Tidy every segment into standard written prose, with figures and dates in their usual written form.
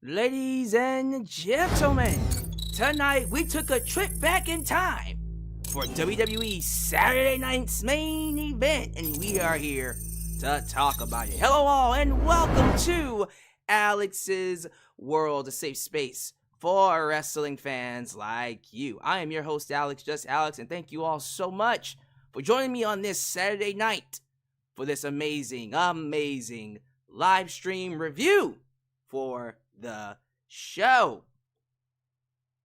Ladies and gentlemen, tonight we took a trip back in time for WWE Saturday night's main event, and we are here to talk about it. Hello all, and welcome to Alyx's World, a safe space for wrestling fans like you. I am your host, Alyx, just Alyx, and thank you all so much for joining me on this Saturday night for this amazing live stream review for the show.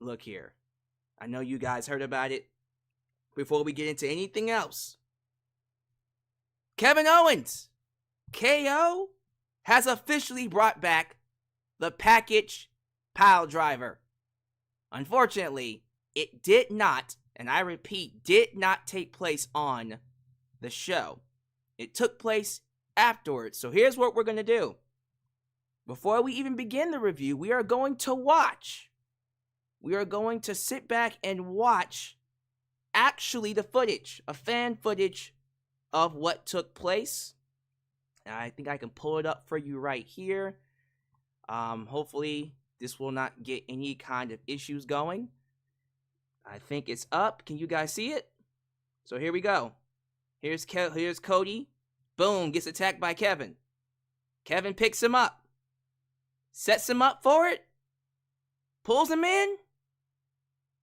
Look here, I know you guys heard about it. Before we get into anything else, Kevin Owens, KO, has officially brought back the package pile driver. Unfortunately, it did not, and I repeat, did not take place on the show. It took place afterwards. So here's what we're going to do. Before we even begin the review, we are going to watch. We are going to sit back and watch actually the footage, a fan footage of what took place. And I think I can pull it up for you right here. Hopefully this will not get any kind of issues going. I think it's up. Can you guys see it? So here we go. Here's Cody. Boom, gets attacked by Kevin. Kevin picks him up. Sets him up for it. Pulls him in.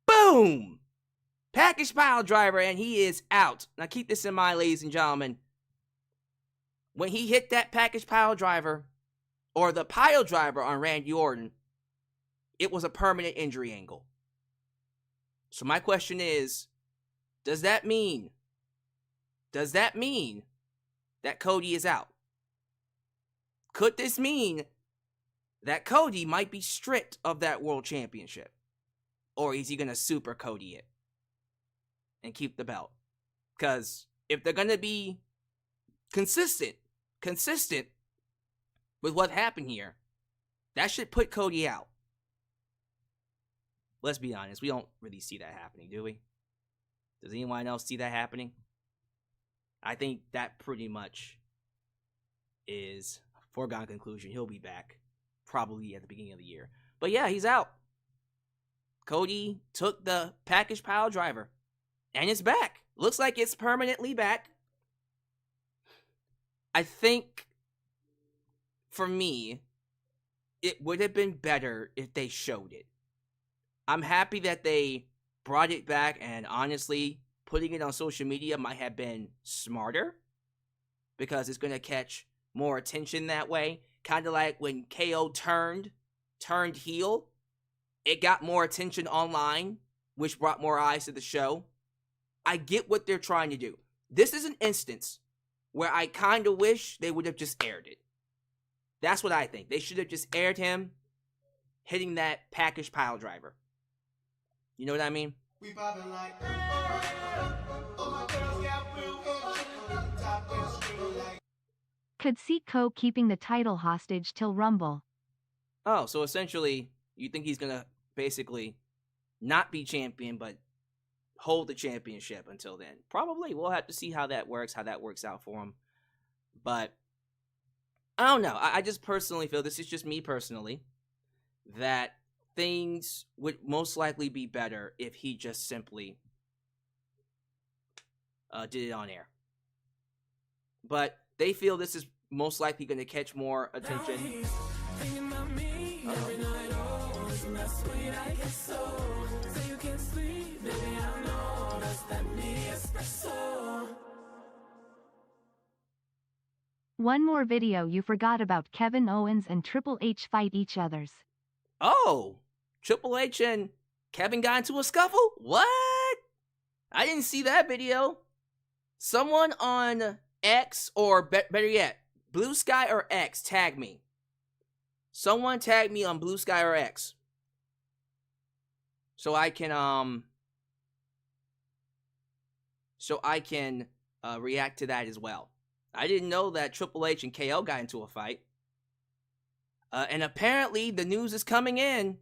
Boom! Package pile driver, and he is out. Now keep this in mind, ladies and gentlemen. When he hit that package pile driver, or the pile driver on Randy Orton, it was a permanent injury angle. So my question is, does that mean that Cody is out? Could this mean that Cody might be stripped of that world championship? Or is he going to super Cody it and keep the belt? Because if they're going to be consistent with what happened here, that should put Cody out. Let's be honest, we don't really see that happening, do we? Does anyone else see that happening? I think that pretty much is a foregone conclusion. He'll be back probably at the beginning of the year. But yeah, he's out. Cody took the package pile driver, and it's back. Looks like it's permanently back. I think, for me, it would have been better if they showed it. I'm happy that they brought it back, and honestly, putting it on social media might have been smarter, because it's going to catch more attention that way. Kind of like when KO turned heel. It got more attention online, which brought more eyes to the show. I get what they're trying to do. This is an instance where I kind of wish they would have just aired it. That's what I think. They should have just aired him hitting that package pile driver. You know what I mean? We poppin' like, Could see Co keeping the title hostage till Rumble. Oh, so essentially, you think he's going to basically not be champion, but hold the championship until then. Probably. We'll have to see how that works out for him. But I don't know. I just personally feel, this is just me personally, that things would most likely be better if he just simply did it on air. But they feel this is most likely going to catch more attention. One more video you forgot about: Kevin Owens and Triple H fight each other's. Oh, Triple H and Kevin got into a scuffle? What? I didn't see that video. Someone on X, or better yet, Blue Sky or X, tag me. Someone tag me on Blue Sky or X, so I can react to that as well. I didn't know that Triple H and KO got into a fight. And apparently the news is coming in.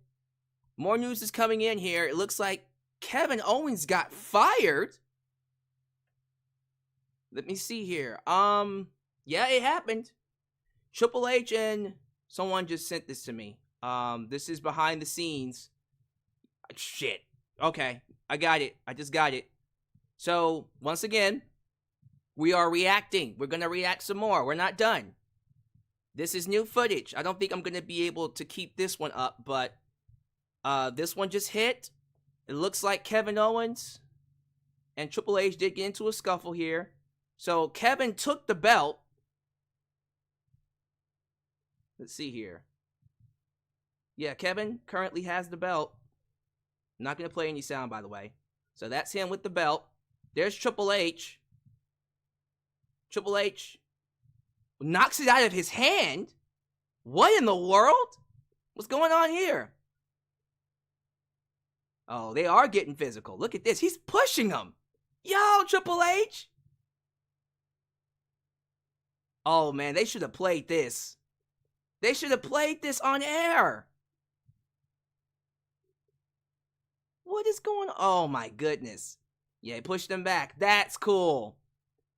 More news is coming in here. It looks like Kevin Owens got fired. Let me see here. Yeah, it happened. Triple H and someone just sent this to me. This is behind the scenes. Shit. Okay, I got it. I just got it. So, once again, we are reacting. We're gonna react some more. We're not done. This is new footage. I don't think I'm gonna be able to keep this one up, but this one just hit. It looks like Kevin Owens and Triple H did get into a scuffle here. So Kevin took the belt. Let's see here. Yeah, Kevin currently has the belt. I'm not going to play any sound, by the way. So that's him with the belt. There's Triple H. Triple H knocks it out of his hand. What in the world? What's going on here? Oh, they are getting physical. Look at this. He's pushing him. Yo, Triple H. Oh, man, they should have played this. They should have played this on air. What is going on? Oh, my goodness. Yeah, he pushed him back. That's cool.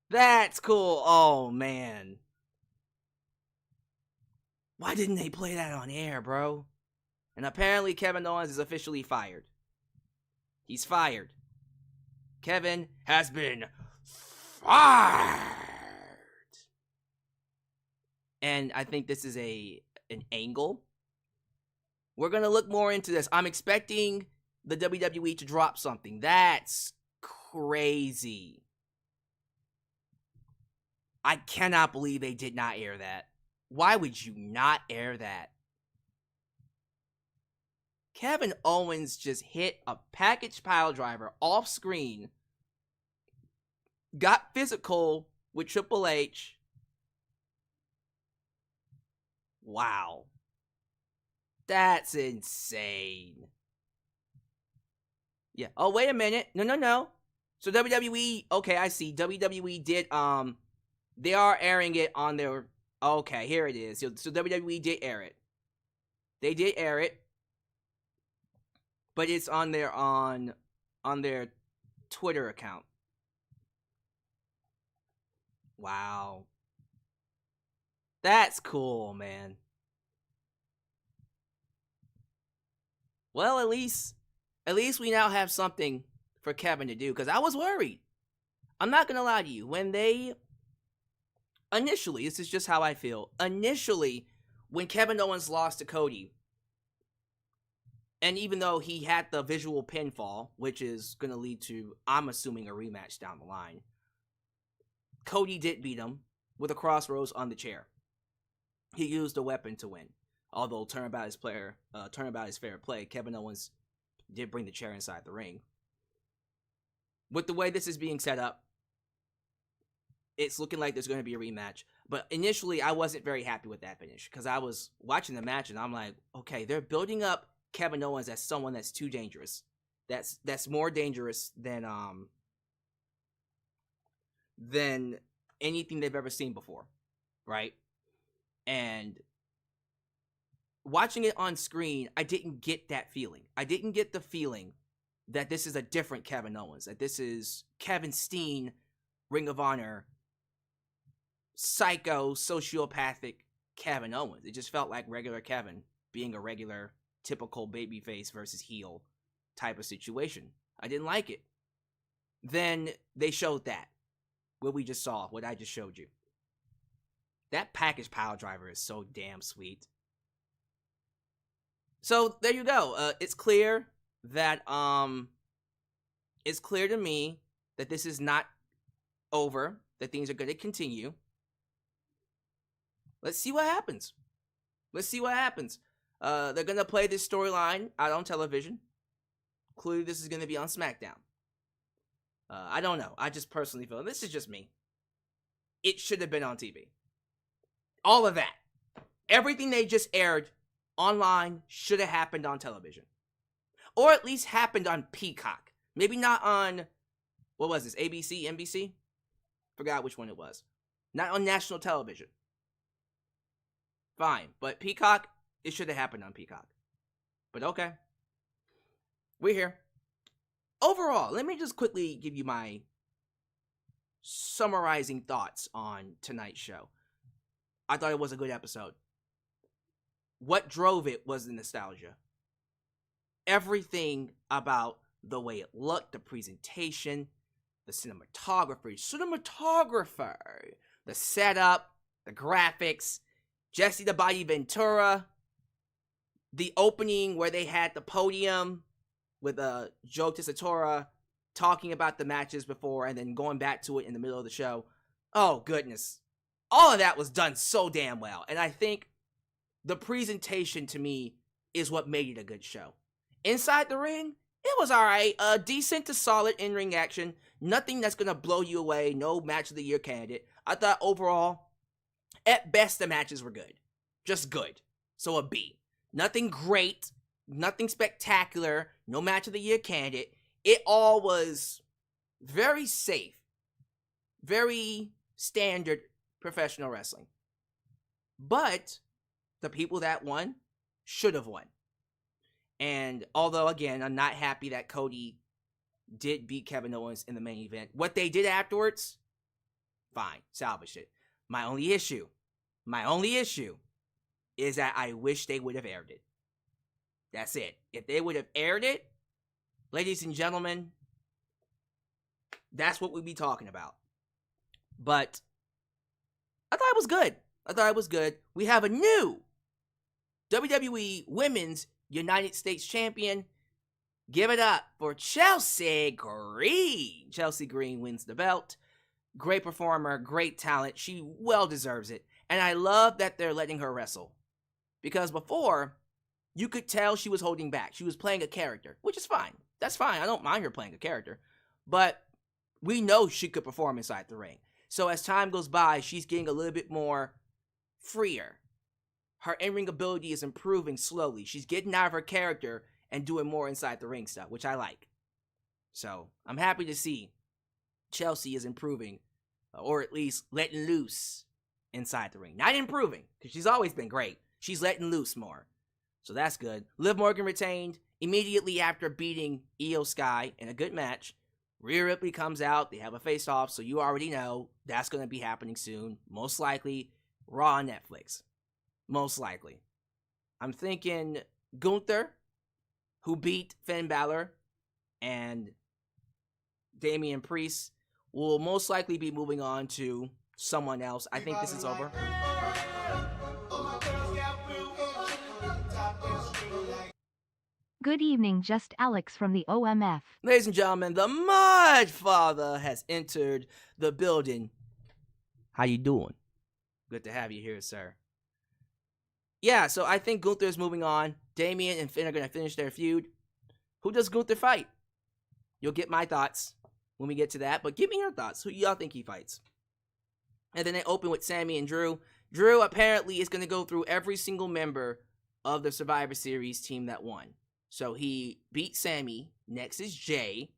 That's cool. Oh, man. Why didn't they play that on air, bro? And apparently Kevin Owens is officially fired. He's fired. Kevin has been fired. And I think this is an angle. We're going to look more into this. I'm expecting the WWE to drop something. That's crazy. I cannot believe they did not air that. Why would you not air that? Kevin Owens just hit a package pile driver off screen. Got physical with Triple H. Wow. That's insane. Yeah. Oh, wait a minute. No. So WWE, okay, I see. WWE did, they are airing it on their, okay, here it is. So WWE did air it. They did air it. But it's on their, on their Twitter account. Wow. That's cool, man. Well, at least we now have something for Kevin to do, because I was worried. I'm not gonna lie to you. When they initially, this is just how I feel. Initially, when Kevin Owens lost to Cody, and even though he had the visual pinfall, which is gonna lead to, I'm assuming, a rematch down the line, Cody did beat him with a crossroads on the chair. He used a weapon to win. Although turnabout is fair play, Kevin Owens did bring the chair inside the ring. With the way this is being set up, it's looking like there's going to be a rematch. But initially, I wasn't very happy with that finish, because I was watching the match and I'm like, okay, they're building up Kevin Owens as someone that's too dangerous. That's more dangerous than anything they've ever seen before, right? And watching it on screen, I didn't get that feeling. I didn't get the feeling that this is a different Kevin Owens, that this is Kevin Steen, Ring of Honor, psycho, sociopathic Kevin Owens. It just felt like regular Kevin being a regular, typical babyface versus heel type of situation. I didn't like it. Then they showed that. What we just saw, what I just showed you. That package pile driver is so damn sweet. So there you go. It's clear that it's clear to me that this is not over, that things are going to continue. Let's see what happens. Let's see what happens. They're going to play this storyline out on television. Clearly this is going to be on SmackDown. I don't know. I just personally feel, this is just me, it should have been on TV. All of that. Everything they just aired online should have happened on television. Or at least happened on Peacock. Maybe not on, what was this, ABC, NBC? Forgot which one it was. Not on national television. Fine, but Peacock, it should have happened on Peacock. But okay. We're here. Overall, let me just quickly give you my summarizing thoughts on tonight's show. I thought it was a good episode. what drove it was the nostalgia. Everything about the way it looked, the presentation, the cinematographer, the setup, the graphics, Jesse the Body Ventura, the opening where they had the podium with Joe Tessitore talking about the matches before and then going back to it in the middle of the show. Oh, goodness. All of that was done so damn well. And I think the presentation to me is what made it a good show. Inside the ring, it was alright. Decent to solid in-ring action. Nothing that's going to blow you away. No match of the year candidate. I thought overall, at best, the matches were good. Just good. So a B. Nothing great. Nothing spectacular. No match of the year candidate. It all was very safe. Very standard professional wrestling. But the people that won should have won. And although, again, I'm not happy that Cody did beat Kevin Owens in the main event, what they did afterwards, fine, salvage it. My only issue is that I wish they would have aired it. That's it. If they would have aired it, ladies and gentlemen, that's what we'd be talking about. But I thought it was good. We have a new WWE Women's United States Champion. Give it up for Chelsea Green. Chelsea Green wins the belt. Great performer, great talent. She well deserves it. And I love that they're letting her wrestle. Because before, you could tell she was holding back. She was playing a character, which is fine. That's fine. I don't mind her playing a character. But we know she could perform inside the ring. So as time goes by, she's getting a little bit more freer. Her in-ring ability is improving slowly. She's getting out of her character and doing more inside the ring stuff, which I like. So I'm happy to see Chelsea is improving, or at least letting loose inside the ring. Not improving, because she's always been great. She's letting loose more. So that's good. Liv Morgan retained immediately after beating Io Sky in a good match. Rhea Ripley comes out. They have a face-off, so you already know that's going to be happening soon. Most likely, Raw on Netflix. Most likely. I'm thinking Gunther, who beat Finn Balor, and Damian Priest will most likely be moving on to someone else. I think this is over. Good evening, just Alyx from the OMF. Ladies and gentlemen, the Mud Father has entered the building. How you doing? Good to have you here, sir. Yeah, so I think Gunther is moving on. Damian and Finn are going to finish their feud. Who does Gunther fight? You'll get my thoughts when we get to that, but give me your thoughts. Who y'all think he fights? And then they open with Sammy and Drew. Drew apparently is going to go through every single member of the Survivor Series team that won. So he beat Sammy. Next is Jay.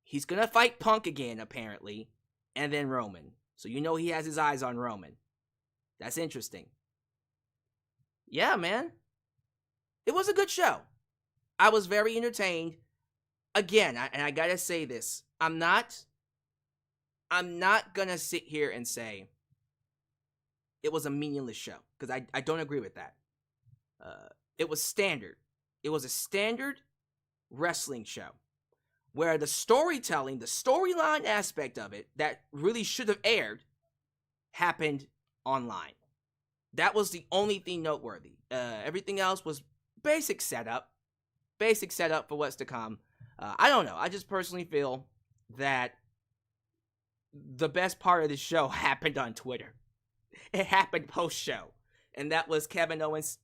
He's going to fight Punk again, apparently. And then Roman. So you know he has his eyes on Roman. That's interesting. Yeah, man. It was a good show. I was very entertained. Again, I gotta say this. I'm not gonna sit here and say it was a meaningless show. Because I don't agree with that. It was standard. It was a standard wrestling show. Where the storytelling, the storyline aspect of it, that really should have aired, happened online. That was the only thing noteworthy. Everything else was basic setup for what's to come. I don't know. I just personally feel that the best part of the show happened on Twitter. It happened post-show. And that was Kevin Owens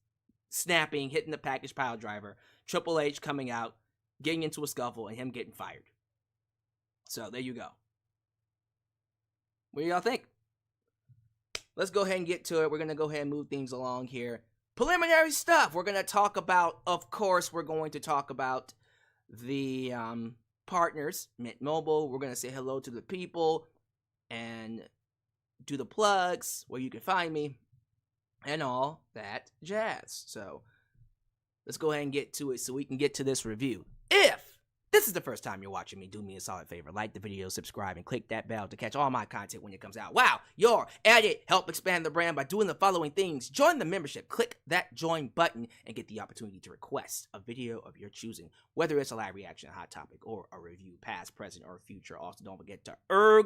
snapping, hitting the package pile driver, Triple H coming out, getting into a scuffle, and him getting fired. So there you go. What do y'all think? Let's go ahead and get to it. We're going to go ahead and move things along here. Preliminary stuff. We're going to talk about, of course, we're going to talk about the partners, Mint Mobile. We're going to say hello to the people and do the plugs, where you can find me, and all that jazz. So let's go ahead and get to it so we can get to this review. If this this is the first time you're watching me, do me a solid favor. Like the video, subscribe, and click that bell to catch all my content when it comes out. Wow, you're at it. Help expand the brand by doing the following things. Join the membership. Click that join button and get the opportunity to request a video of your choosing. Whether it's a live reaction, a hot topic, or a review, past, present, or future. Also, don't forget to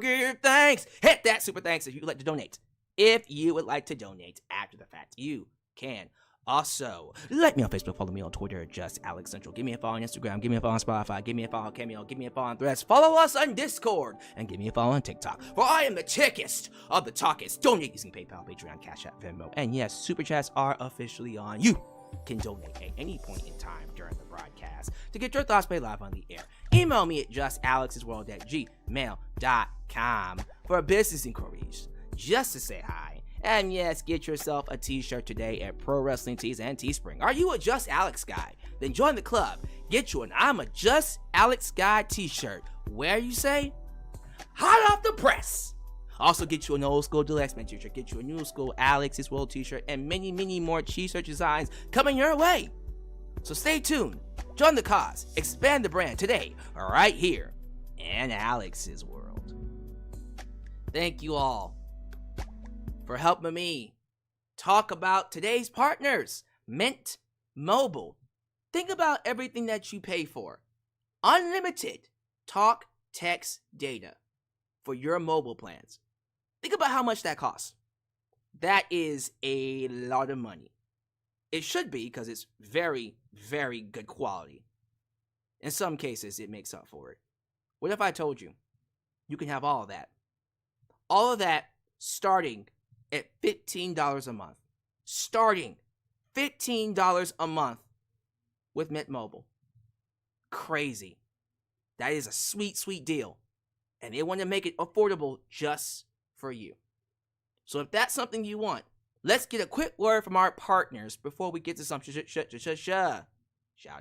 give thanks. Hit that super thanks if you would like to donate. If you would like to donate after the fact, you can. Also, like me on Facebook, follow me on Twitter, just Alyx Central. Give me a follow on Instagram, give me a follow on Spotify, give me a follow on Cameo, give me a follow on Threads, follow us on Discord, and give me a follow on TikTok. For I am the tickest of the talkest. Donate using PayPal, Patreon, Cash App, Venmo, and yes, Super Chats are officially on. You can donate at any point in time during the broadcast to get your thoughts played live on the air. Email me at justAlyxsWorld@gmail.com for business inquiries, just to say hi. And yes, get yourself a t-shirt today at Pro Wrestling Tees and Teespring. Are you a Just Alyx guy? Then join the club. Get you an I'm a Just Alyx guy t-shirt. Where you say? Hot off the press. Also get you an old school Deluxe Man t-shirt. Get you a new school Alyx's World t-shirt and many, many more t-shirt designs coming your way. So stay tuned. Join the cause. Expand the brand today, right here in Alyx's World. Thank you all for helping me talk about today's partners, Mint Mobile. Think about everything that you pay for. Unlimited talk, text, data for your mobile plans. Think about how much that costs. That is a lot of money. It should be because it's very, very good quality. In some cases, it makes up for it. What if I told you you can have all of that? All of that starting at $15 a month. Starting $15 a month with Mint Mobile. Crazy. That is a sweet, sweet deal. And they want to make it affordable just for you. So if that's something you want, let's get a quick word from our partners before we get to some shout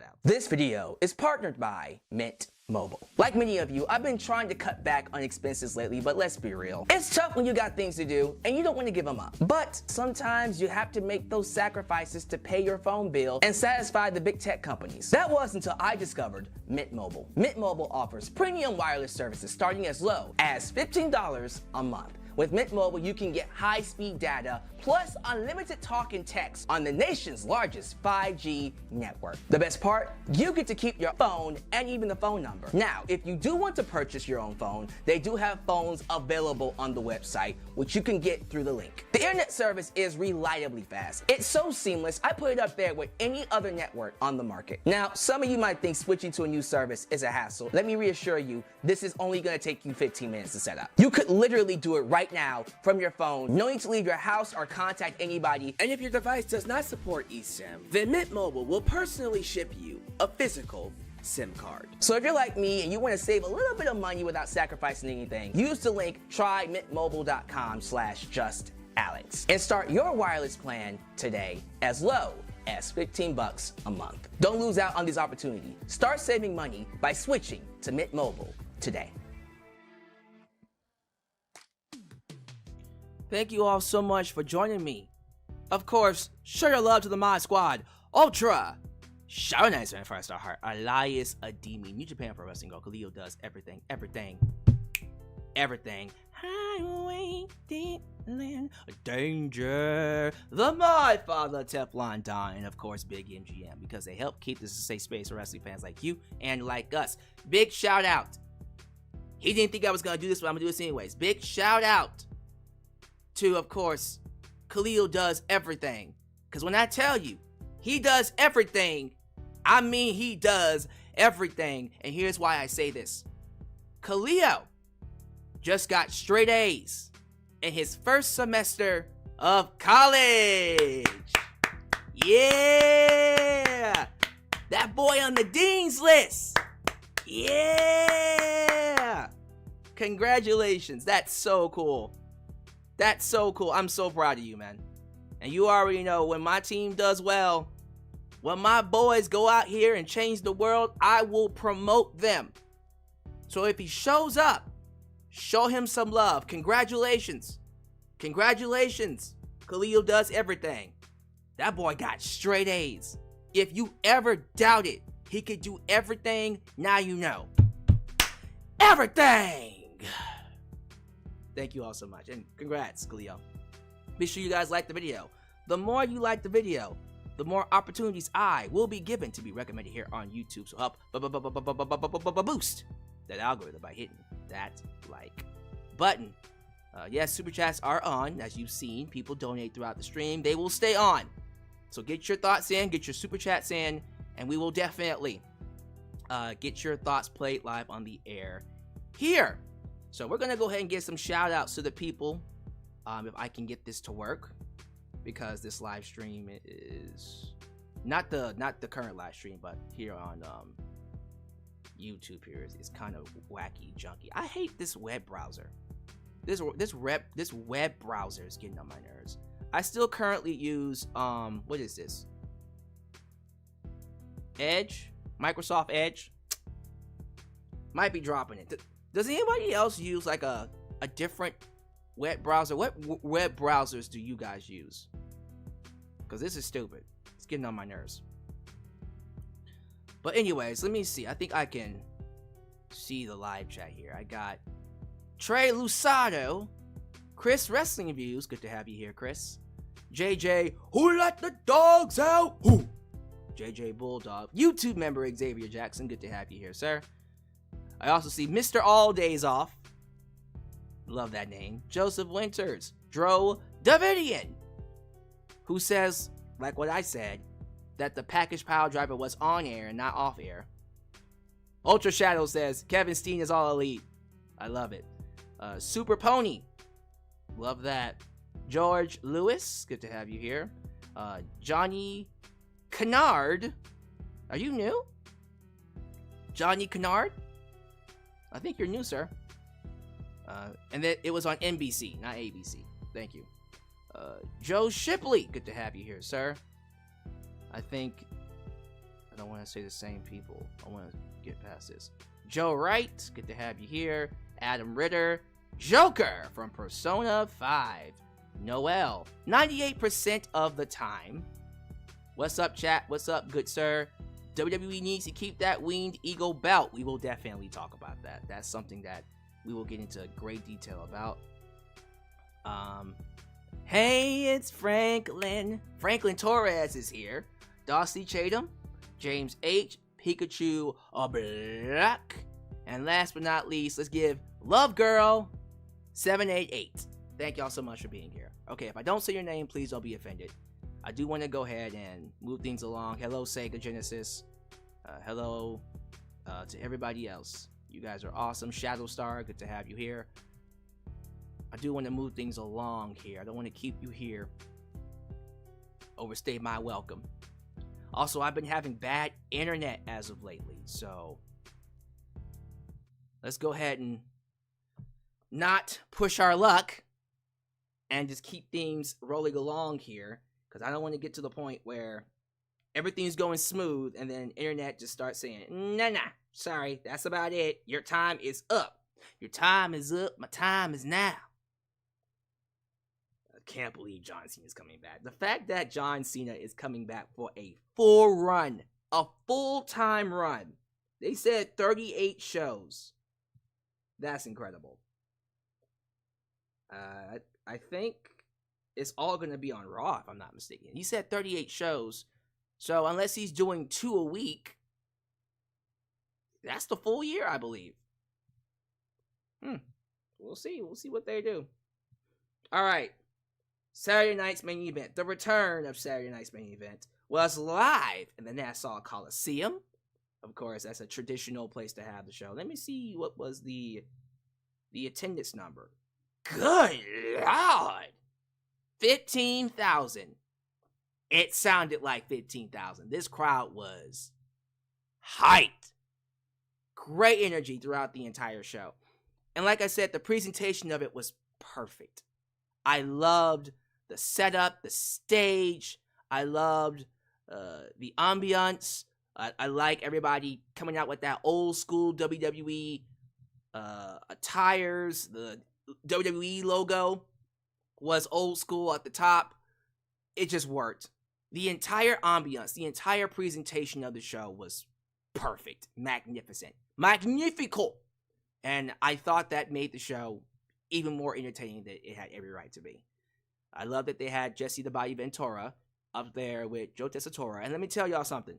out. This video is partnered by Mint Mobile. Like many of you, I've been trying to cut back on expenses lately, but let's be real. It's tough when you got things to do and you don't want to give them up. But sometimes you have to make those sacrifices to pay your phone bill and satisfy the big tech companies. That was until I discovered Mint Mobile. Mint Mobile offers premium wireless services starting as low as $15 a month. With Mint Mobile, you can get high-speed data plus unlimited talk and text on the nation's largest 5G network. The best part? You get to keep your phone and even the phone number. Now, if you do want to purchase your own phone, they do have phones available on the website, which you can get through the link. The internet service is reliably fast. It's so seamless, I put it up there with any other network on the market. Now, some of you might think switching to a new service is a hassle. Let me reassure you, this is only going to take you 15 minutes to set up. You could literally do it right now from your phone, no need to leave your house or contact anybody. And if your device does not support eSIM, then Mint Mobile will personally ship you a physical SIM card. So if you're like me and you want to save a little bit of money without sacrificing anything, use the link trymintmobile.com/justalyx and start your wireless plan today as low as $15 a month. Don't lose out on this opportunity. Start saving money by switching to Mint Mobile today. Thank you all so much for joining me. Of course, show your love to the Mod Squad, Ultra, Shadow Knights and Five Star Heart, Elias Ademi, New Japan Pro Wrestling Girl, Khalil does everything. Highway, Land, Danger, the My Father, Teflon Don, and of course Big MGM, because they help keep this a safe space for wrestling fans like you and like us. Big shout out. He didn't think I was gonna do this, but I'm gonna do this anyways. Big shout out to, of course, Khalil does everything. Because when I tell you, he does everything, I mean he does everything. And here's why I say this. Khalil just got straight A's in his first semester of college. Yeah! That boy on the dean's list. Yeah! Congratulations. That's so cool. That's so cool. I'm so proud of you, man. And you already know, when my team does well, when my boys go out here and change the world, I will promote them. So if he shows up, show him some love. Congratulations. Congratulations. Khalil does everything. That boy got straight A's. If you ever doubted He could do everything. Now you know. Everything! Thank you all so much. And congrats, Cleo. Be sure you guys like the video. The more you like the video, the more opportunities I will be given to be recommended here on YouTube. So help boost that algorithm by hitting that like button. Yes, super chats are on. As you've seen, people donate throughout the stream. They will stay on. So get your thoughts in, get your super chats in, and we will definitely get your thoughts played live on the air here. So we're gonna go ahead and get some shout outs to the people. If I can get this to work, because this live stream is not the current live stream, but here on YouTube here is kind of wacky, junky. I hate this web browser. This web browser is getting on my nerves. I still currently use what is this? Edge, Microsoft Edge. Might be dropping it. Does anybody else use like a different web browser? What web browsers do you guys use? Because this is stupid. It's getting on my nerves. But anyways, let me see. I think I can see the live chat here. I got Trey Lusado, Chris Wrestling Views. Good to have you here, Chris. JJ, who let the dogs out? Who? JJ Bulldog. YouTube member Xavier Jackson. Good to have you here, sir. I also see Mr. All Days Off. Love that name. Joseph Winters. Dro Davidian, who says, like what I said, that the package pile driver was on air and not off air. Ultra Shadow says, Kevin Steen is all elite. I love it. Super Pony. Love that. George Lewis. Good to have you here. Johnny Kennard. Are you new? Johnny Kennard? I think you're new, sir. And that it was on NBC, not ABC. Thank you. Joe Shipley. Good to have you here, sir. I don't want to say the same people. I want to get past this. Joe Wright. Good to have you here. Adam Ritter. Joker from Persona 5. Noel. 98% of the time. What's up, chat? What's up, good sir? WWE needs to keep that winged eagle belt. We will definitely talk about that. That's something that we will get into great detail about. Hey, it's Franklin. Franklin Torres is here. Dusty Chatham, James H, Pikachu Black, and last but not least, let's give Love Girl 788. Thank y'all so much for being here. Okay, if I don't say your name, please don't be offended. I do want to go ahead and move things along. Hello, Sega Genesis. Hello to everybody else. You guys are awesome. Shadowstar, good to have you here. I do want to move things along here. I don't want to keep you here. Overstay my welcome. Also, I've been having bad internet as of lately, so let's go ahead and not push our luck and just keep things rolling along here, because I don't want to get to the point where everything's going smooth and then internet just starts saying, nah, sorry, that's about it. Your time is up. Your time is up. My time is now. I can't believe John Cena is coming back. The fact that John Cena is coming back for a full run, a full-time run. They said 38 shows. That's incredible. I think it's all going to be on Raw, if I'm not mistaken. He said 38 shows. So unless he's doing 2 a week, that's the full year, I believe. We'll see. We'll see what they do. All right. Saturday night's main event. The return of Saturday night's main event was live in the Nassau Coliseum. Of course, that's a traditional place to have the show. Let me see what was the attendance number. Good Lord! 15,000. It sounded like 15,000. This crowd was hyped. Great energy throughout the entire show. And like I said, the presentation of it was perfect. I loved the setup, the stage. I loved the ambiance. I like everybody coming out with that old school WWE attires. The WWE logo was old school at the top. It just worked. The entire ambiance, the entire presentation of the show was perfect, magnificent, magnifico. And I thought that made the show even more entertaining than it had every right to be. I love that they had Jesse the Body Ventura up there with Joe Tessitore. And let me tell y'all something.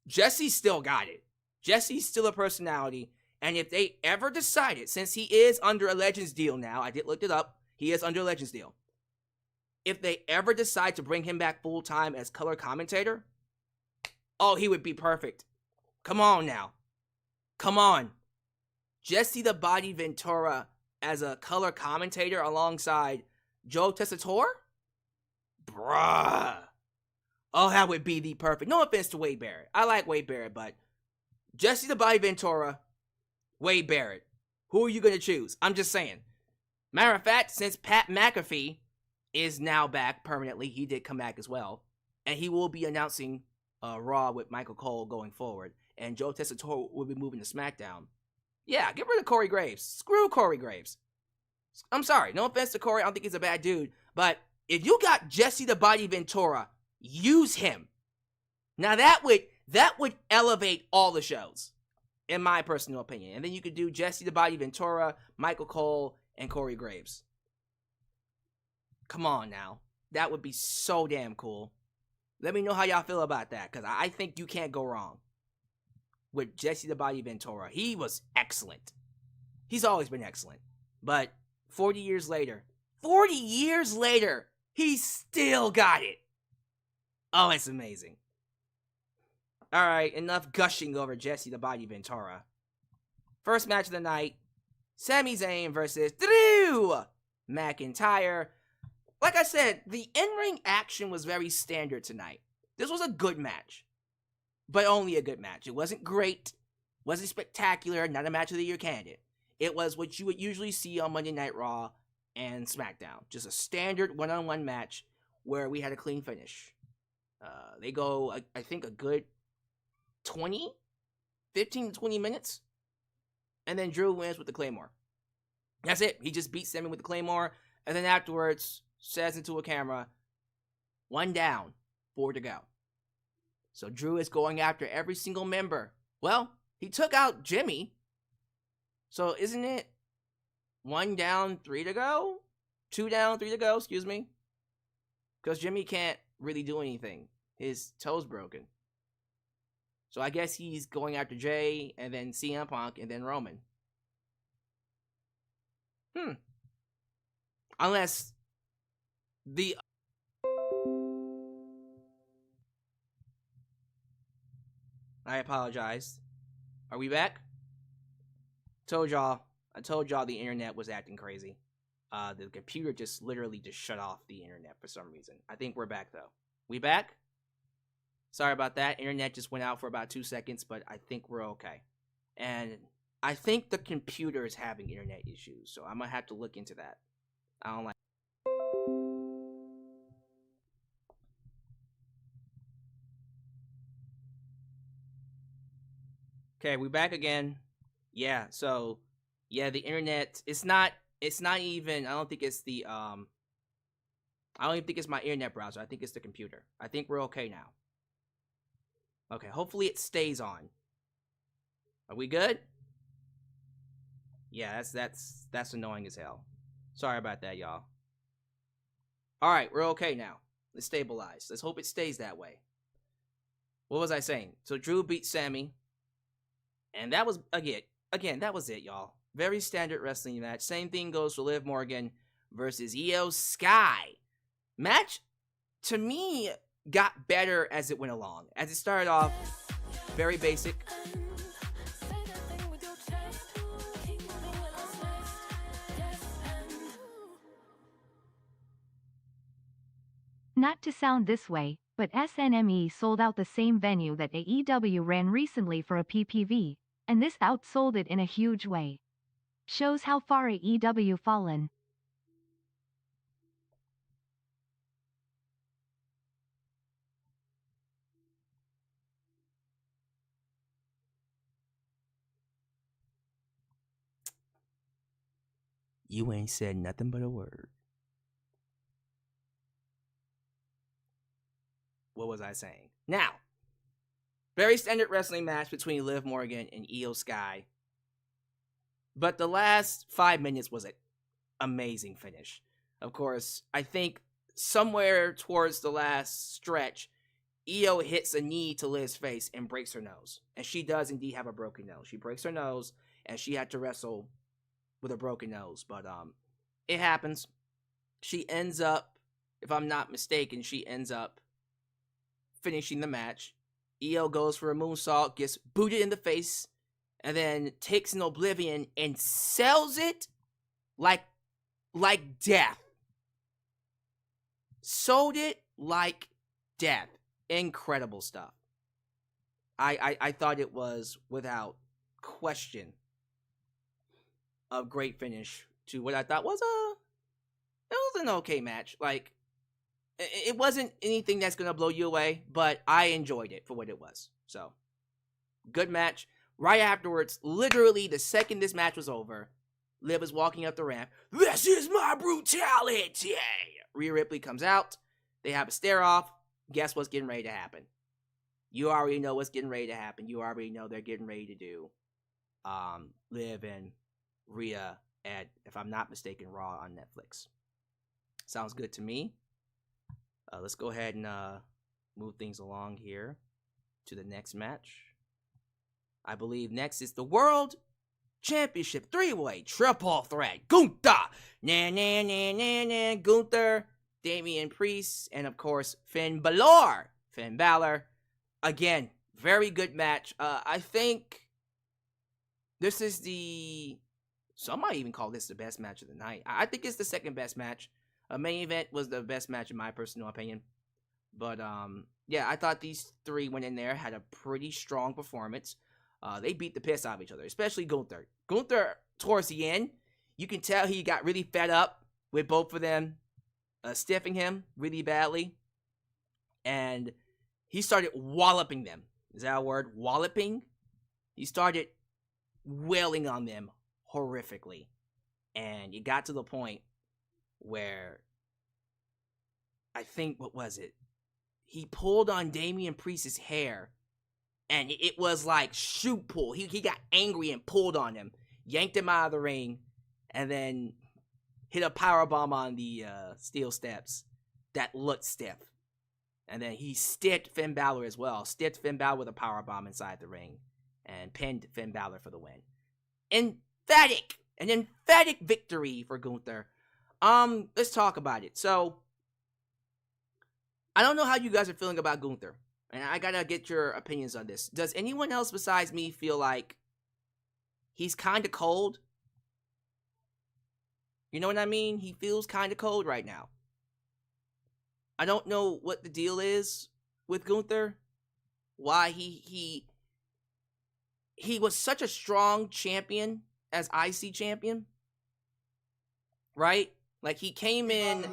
Jesse still got it. Jesse's still a personality. And if they ever decided, since he is under a Legends deal now, I did look it up, he is under a Legends deal. If they ever decide to bring him back full time as color commentator, oh, he would be perfect. Come on now. Come on. Jesse the Body Ventura as a color commentator alongside Joe Tessitore? Bruh. Oh, that would be the perfect. No offense to Wade Barrett. I like Wade Barrett, but Jesse the Body Ventura, Wade Barrett. Who are you going to choose? I'm just saying. Matter of fact, since Pat McAfee is now back permanently, he did come back as well, and he will be announcing Raw with Michael Cole going forward, and Joe Tessitore will be moving to SmackDown. Yeah, get rid of Corey Graves. Screw Corey Graves. I'm sorry, no offense to Corey, I don't think he's a bad dude, but if you got Jesse the Body Ventura, use him. Now that would elevate all the shows, in my personal opinion. And then you could do Jesse the Body Ventura, Michael Cole, and Corey Graves. Come on now. That would be so damn cool. Let me know how y'all feel about that, because I think you can't go wrong with Jesse the Body Ventura. He was excellent. He's always been excellent. But 40 years later, he still got it. Oh, it's amazing. Alright, enough gushing over Jesse the Body Ventura. First match of the night, Sami Zayn versus Drew McIntyre. Like I said, the in-ring action was very standard tonight. This was a good match, but only a good match. It wasn't great, wasn't spectacular, not a match of the year candidate. It was what you would usually see on Monday Night Raw and SmackDown. Just a standard one-on-one match where we had a clean finish. They go, I think, a good 15 to 20 minutes. And then Drew wins with the Claymore. That's it. He just beats Sami with the Claymore. And then afterwards, says into a camera, 1 down, 4 to go. So Drew is going after every single member. Well, he took out Jimmy. So isn't it 1 down, 3 to go? 2 down, 3 to go, excuse me. Because Jimmy can't really do anything. His toe's broken. So I guess he's going after Jay, and then CM Punk, and then Roman. Unless the... I apologize. Are we back? I told y'all the internet was acting crazy. The computer just literally just shut off the internet for some reason. I think we're back though. We back? Sorry about that. Internet just went out for about 2 seconds, but I think we're okay. And I think the computer is having internet issues, so I'm gonna have to look into that. I don't like. Okay, we back again. Yeah, so yeah, the internet, it's not even, I don't think it's the I don't even think it's my internet browser. I think it's the computer. I think we're okay now. Okay, hopefully it stays on. Are we good? Yeah, that's annoying as hell. Sorry about that, y'all. Alright, we're okay now. Let's stabilize. Let's hope it stays that way. What was I saying? So Drew beat Sami. And that was, again, that was it, y'all. Very standard wrestling match. Same thing goes for Liv Morgan versus Io Sky. Match, to me, got better as it went along. As it started off, very basic. Not to sound this way, but SNME sold out the same venue that AEW ran recently for a PPV, and this outsold it in a huge way. Shows how far AEW fallen. You ain't said nothing but a word. What was I saying? Now, Very standard wrestling match between Liv Morgan and Io Sky. But the last 5 minutes was an amazing finish. Of course, I think somewhere towards the last stretch, Io hits a knee to Liv's face and breaks her nose. And she does indeed have a broken nose. She breaks her nose, and she had to wrestle with a broken nose. But it happens. She ends up, if I'm not mistaken, she ends up finishing the match. Io goes for a moonsault, gets booted in the face, and then takes an oblivion and sells it like death. Sold it like death. Incredible stuff. I thought it was, without question, a great finish to what I thought was an okay match. Like, it wasn't anything that's gonna blow you away, but I enjoyed it for what it was. So, good match. Right afterwards, literally the second this match was over, Liv is walking up the ramp. This is my brutality! Rhea Ripley comes out. They have a stare off. Guess what's getting ready to happen? You already know what's getting ready to happen. You already know they're getting ready to do Liv and Rhea at, if I'm not mistaken, Raw on Netflix. Sounds good to me. Let's go ahead and move things along here to the next match. I believe next is the World Championship 3-way triple threat. Gunther, Gunther, Damian Priest, and of course Finn Balor. Finn Balor. Again, very good match. I think this is some might even call this the best match of the night. I think it's the second best match. Main event was the best match in my personal opinion. But yeah, I thought these three went in there, had a pretty strong performance. They beat the piss out of each other, especially Gunther. Gunther, towards the end, you can tell he got really fed up with both of them stiffing him really badly. And he started walloping them. Is that a word? Walloping? He started wailing on them horrifically. And it got to the point where I think, what was it? He pulled on Damian Priest's hair. And it was like shoot pull. He got angry and pulled on him. Yanked him out of the ring. And then hit a powerbomb on the steel steps that looked stiff. And then he stiffed Finn Balor as well. Stiffed Finn Balor with a powerbomb inside the ring. And pinned Finn Balor for the win. An emphatic victory for Gunther. Let's talk about it. So, I don't know how you guys are feeling about Gunther. And I gotta get your opinions on this. Does anyone else besides me feel like he's kind of cold? You know what I mean? He feels kind of cold right now. I don't know what the deal is with Gunther. Why he was such a strong champion as IC champion. Right? Like, he came in...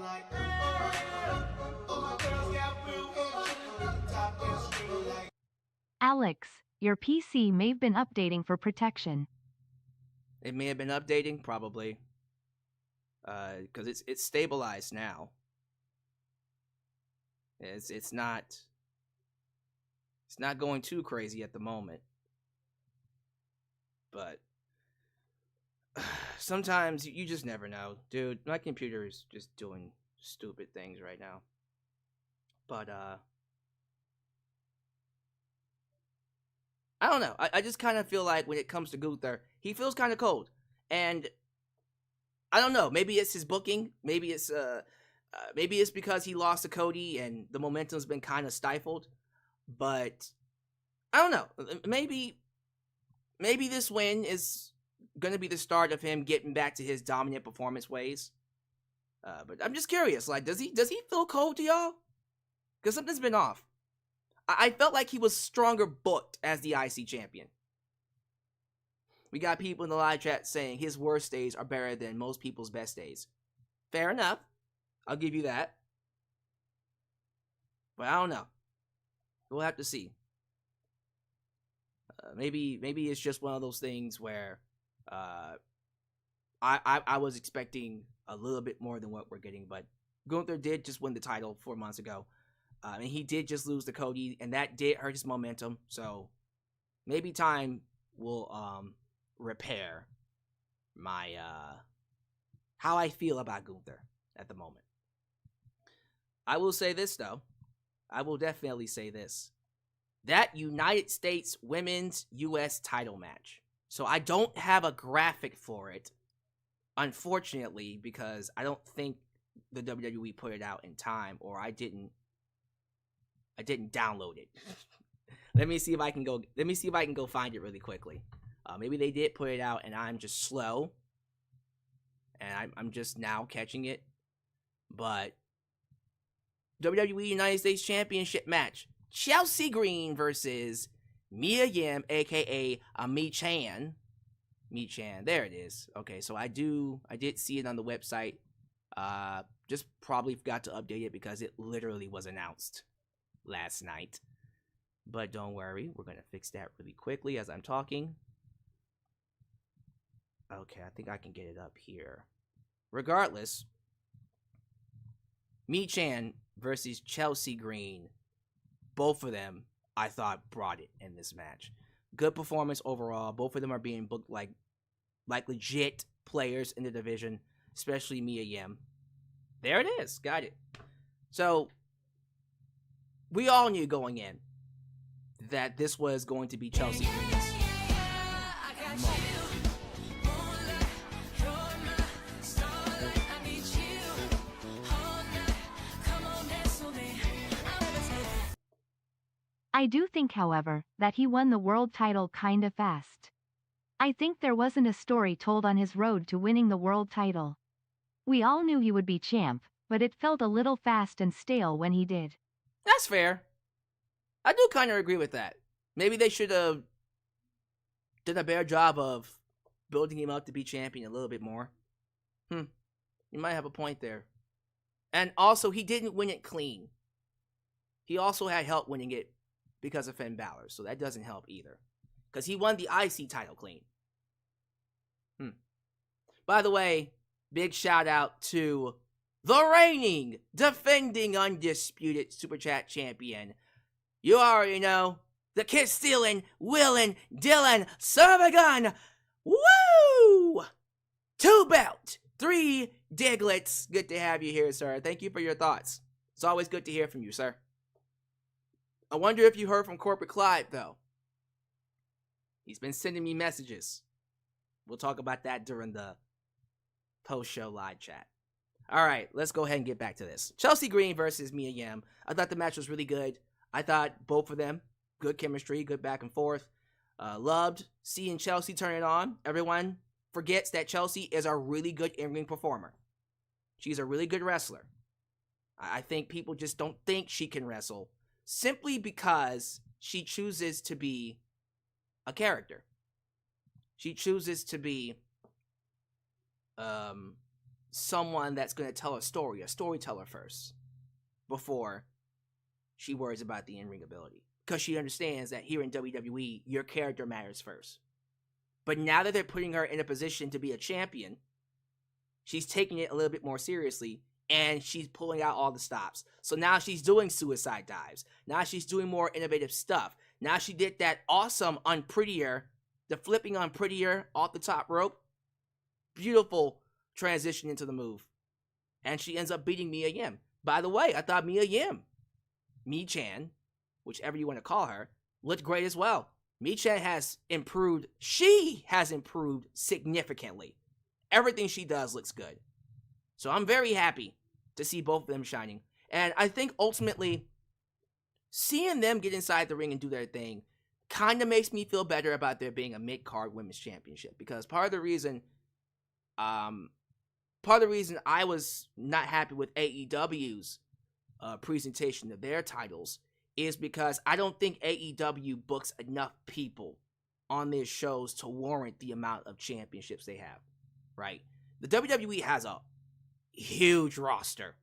Alyx, your PC may have been updating for protection. It may have been updating, probably. Because it's stabilized now. It's not going too crazy at the moment. But sometimes you just never know. Dude, my computer is just doing stupid things right now. But I don't know. I just kind of feel like when it comes to Gunther, he feels kind of cold. And I don't know. Maybe it's his booking. Maybe it's because he lost to Cody and the momentum's been kind of stifled. But I don't know. Maybe this win is going to be the start of him getting back to his dominant performance ways. But I'm just curious. Like, does he feel cold to y'all? Because something's been off. I felt like he was stronger booked as the IC champion. We got people in the live chat saying his worst days are better than most people's best days. Fair enough. I'll give you that. But I don't know. We'll have to see. Maybe it's just one of those things where I was expecting a little bit more than what we're getting. But Gunther did just win the title 4 months ago. And he did just lose to Cody, and that did hurt his momentum. So maybe time will repair my how I feel about Gunther at the moment. I will say this, though. I will definitely say this. That United States Women's U.S. title match. So I don't have a graphic for it, unfortunately, because I don't think the WWE put it out in time, or I didn't download it. Let me see if I can go find it really quickly. Maybe they did put it out and I'm just slow. And I'm just now catching it. But WWE United States Championship match. Chelsea Green versus Mia Yim, aka Mi Chan. Mi Chan, there it is. Okay, so I did see it on the website. Just probably forgot to update it because it literally was announced last night. But don't worry, we're gonna fix that really quickly as I'm talking. Okay, I think I can get it up here. Regardless, Mi Chan versus Chelsea Green, both of them, I thought, brought it in this match. Good performance overall. Both of them are being booked like legit players in the division, especially Mia Yim. There it is. Got it. So, we all knew going in that this was going to be Chelsea Green's moment. I do think, however, that he won the world title kinda fast. I think there wasn't a story told on his road to winning the world title. We all knew he would be champ, but it felt a little fast and stale when he did. That's fair. I do kind of agree with that. Maybe they should have done a better job of building him up to be champion a little bit more. You might have a point there. And also, he didn't win it clean. He also had help winning it because of Finn Balor, so that doesn't help either. Because he won the IC title clean. By the way, big shout out to the reigning, defending, undisputed Super Chat champion. You already know, the kid stealing, willing, Dylan, son of a gun. Woo! 2 belt, 3 Diglets. Good to have you here, sir. Thank you for your thoughts. It's always good to hear from you, sir. I wonder if you heard from Corporate Clyde, though. He's been sending me messages. We'll talk about that during the post-show live chat. All right, let's go ahead and get back to this. Chelsea Green versus Mia Yim. I thought the match was really good. I thought both of them, good chemistry, good back and forth. Loved seeing Chelsea turn it on. Everyone forgets that Chelsea is a really good in-ring performer. She's a really good wrestler. I think people just don't think she can wrestle simply because she chooses to be a character. She chooses to be someone that's going to tell a story, a storyteller first, before she worries about the in-ring ability. Because she understands that here in WWE, your character matters first. But now that they're putting her in a position to be a champion, she's taking it a little bit more seriously, and she's pulling out all the stops. So now she's doing suicide dives. Now she's doing more innovative stuff. Now she did that awesome Unprettier, the flipping Unprettier off the top rope. Beautiful transition into the move. And she ends up beating Mia Yim. By the way, I thought Mia Yim, Mi Chan, whichever you want to call her, looked great as well. Mi Chan has improved. She has improved significantly. Everything she does looks good. So I'm very happy to see both of them shining. And I think ultimately, seeing them get inside the ring and do their thing kind of makes me feel better about there being a mid-card women's championship. Because part of the reason I was not happy with AEW's presentation of their titles is because I don't think AEW books enough people on their shows to warrant the amount of championships they have, right? The WWE has a huge roster.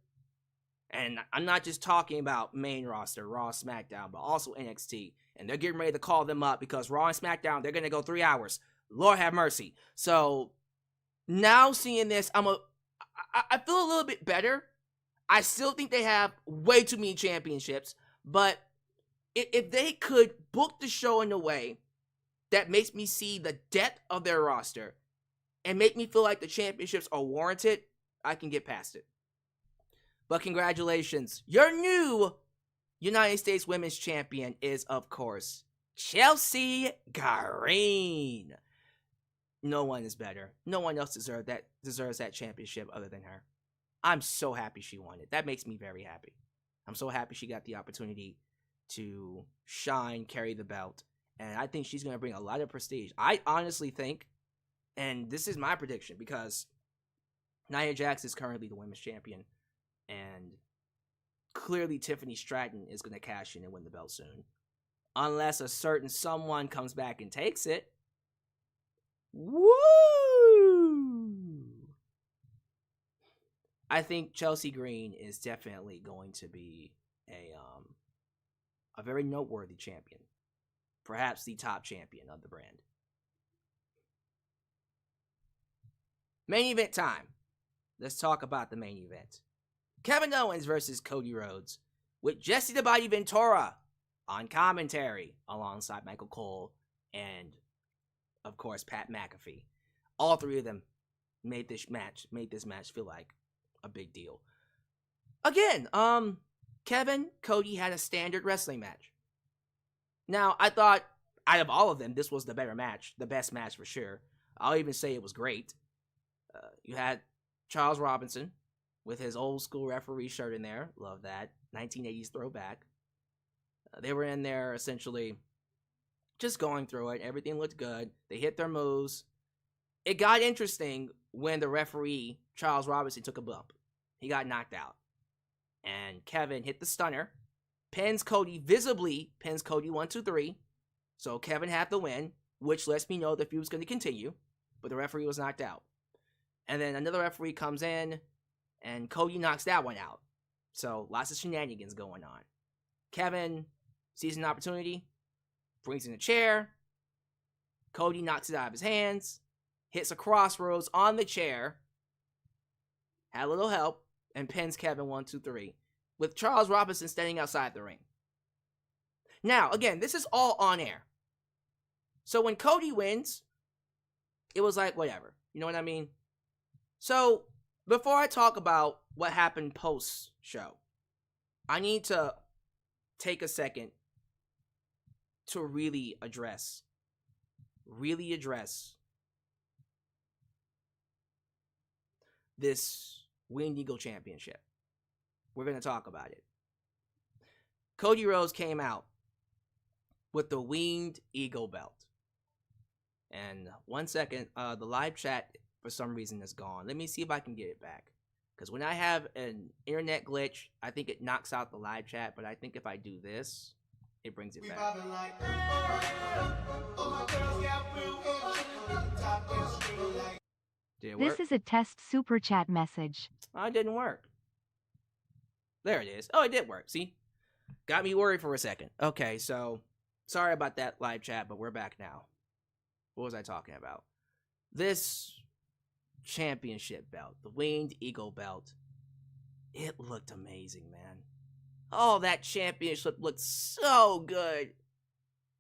And I'm not just talking about main roster, Raw, SmackDown, but also NXT. And they're getting ready to call them up because Raw and SmackDown, they're going to go 3 hours. Lord have mercy. So now seeing this, I feel a little bit better. I still think they have way too many championships, but if they could book the show in a way that makes me see the depth of their roster and make me feel like the championships are warranted, I can get past it. But congratulations, your new United States Women's Champion is, of course, Chelsea Green. No one is better. No one else deserves that championship other than her. I'm so happy she won it. That makes me very happy. I'm so happy she got the opportunity to shine, carry the belt, and I think she's going to bring a lot of prestige. I honestly think, and this is my prediction, because Nia Jax is currently the women's champion, and clearly Tiffany Stratton is going to cash in and win the belt soon. Unless a certain someone comes back and takes it. Woo! I think Chelsea Green is definitely going to be a very noteworthy champion. Perhaps the top champion of the brand. Main event time. Let's talk about the main event. Kevin Owens versus Cody Rhodes, with Jesse the Body Ventura on commentary alongside Michael Cole and, of course, Pat McAfee. All three of them made this match feel like a big deal. Again, Kevin, Cody had a standard wrestling match. Now, I thought out of all of them, this was the better match, the best match for sure. I'll even say it was great. You had Charles Robinson with his old school referee shirt in there. Love that. 1980s throwback. They were in there essentially just going through it. Everything looked good. They hit their moves. It got interesting when the referee, Charles Robinson, took a bump. He got knocked out. And Kevin hit the stunner. Visibly pins Cody 1, 2, 3. So Kevin had the win, which lets me know the feud was going to continue. But the referee was knocked out. And then another referee comes in, and Cody knocks that one out. So lots of shenanigans going on. Kevin sees an opportunity, brings in a chair. Cody knocks it out of his hands, hits a crossroads on the chair, had a little help, and pins Kevin 1, 2, 3, with Charles Robinson standing outside the ring. Now, again, this is all on air. So when Cody wins, it was like, whatever. You know what I mean? So, before I talk about what happened post-show, I need to take a second to really address this Winged Eagle Championship. We're going to talk about it. Cody Rhodes came out with the Winged Eagle belt. And 1 second, the live chat for some reason is gone. Let me see if I can get it back. Because when I have an internet glitch, I think it knocks out the live chat. But I think if I do this, it brings it back. Did it work? This is a test super chat message. Oh, it didn't work. There it is. Oh, it did work. See? Got me worried for a second. Okay, so sorry about that live chat, but we're back now. What was I talking about? This championship belt, the Winged Eagle belt, it looked amazing, man. Oh, that championship looked so good.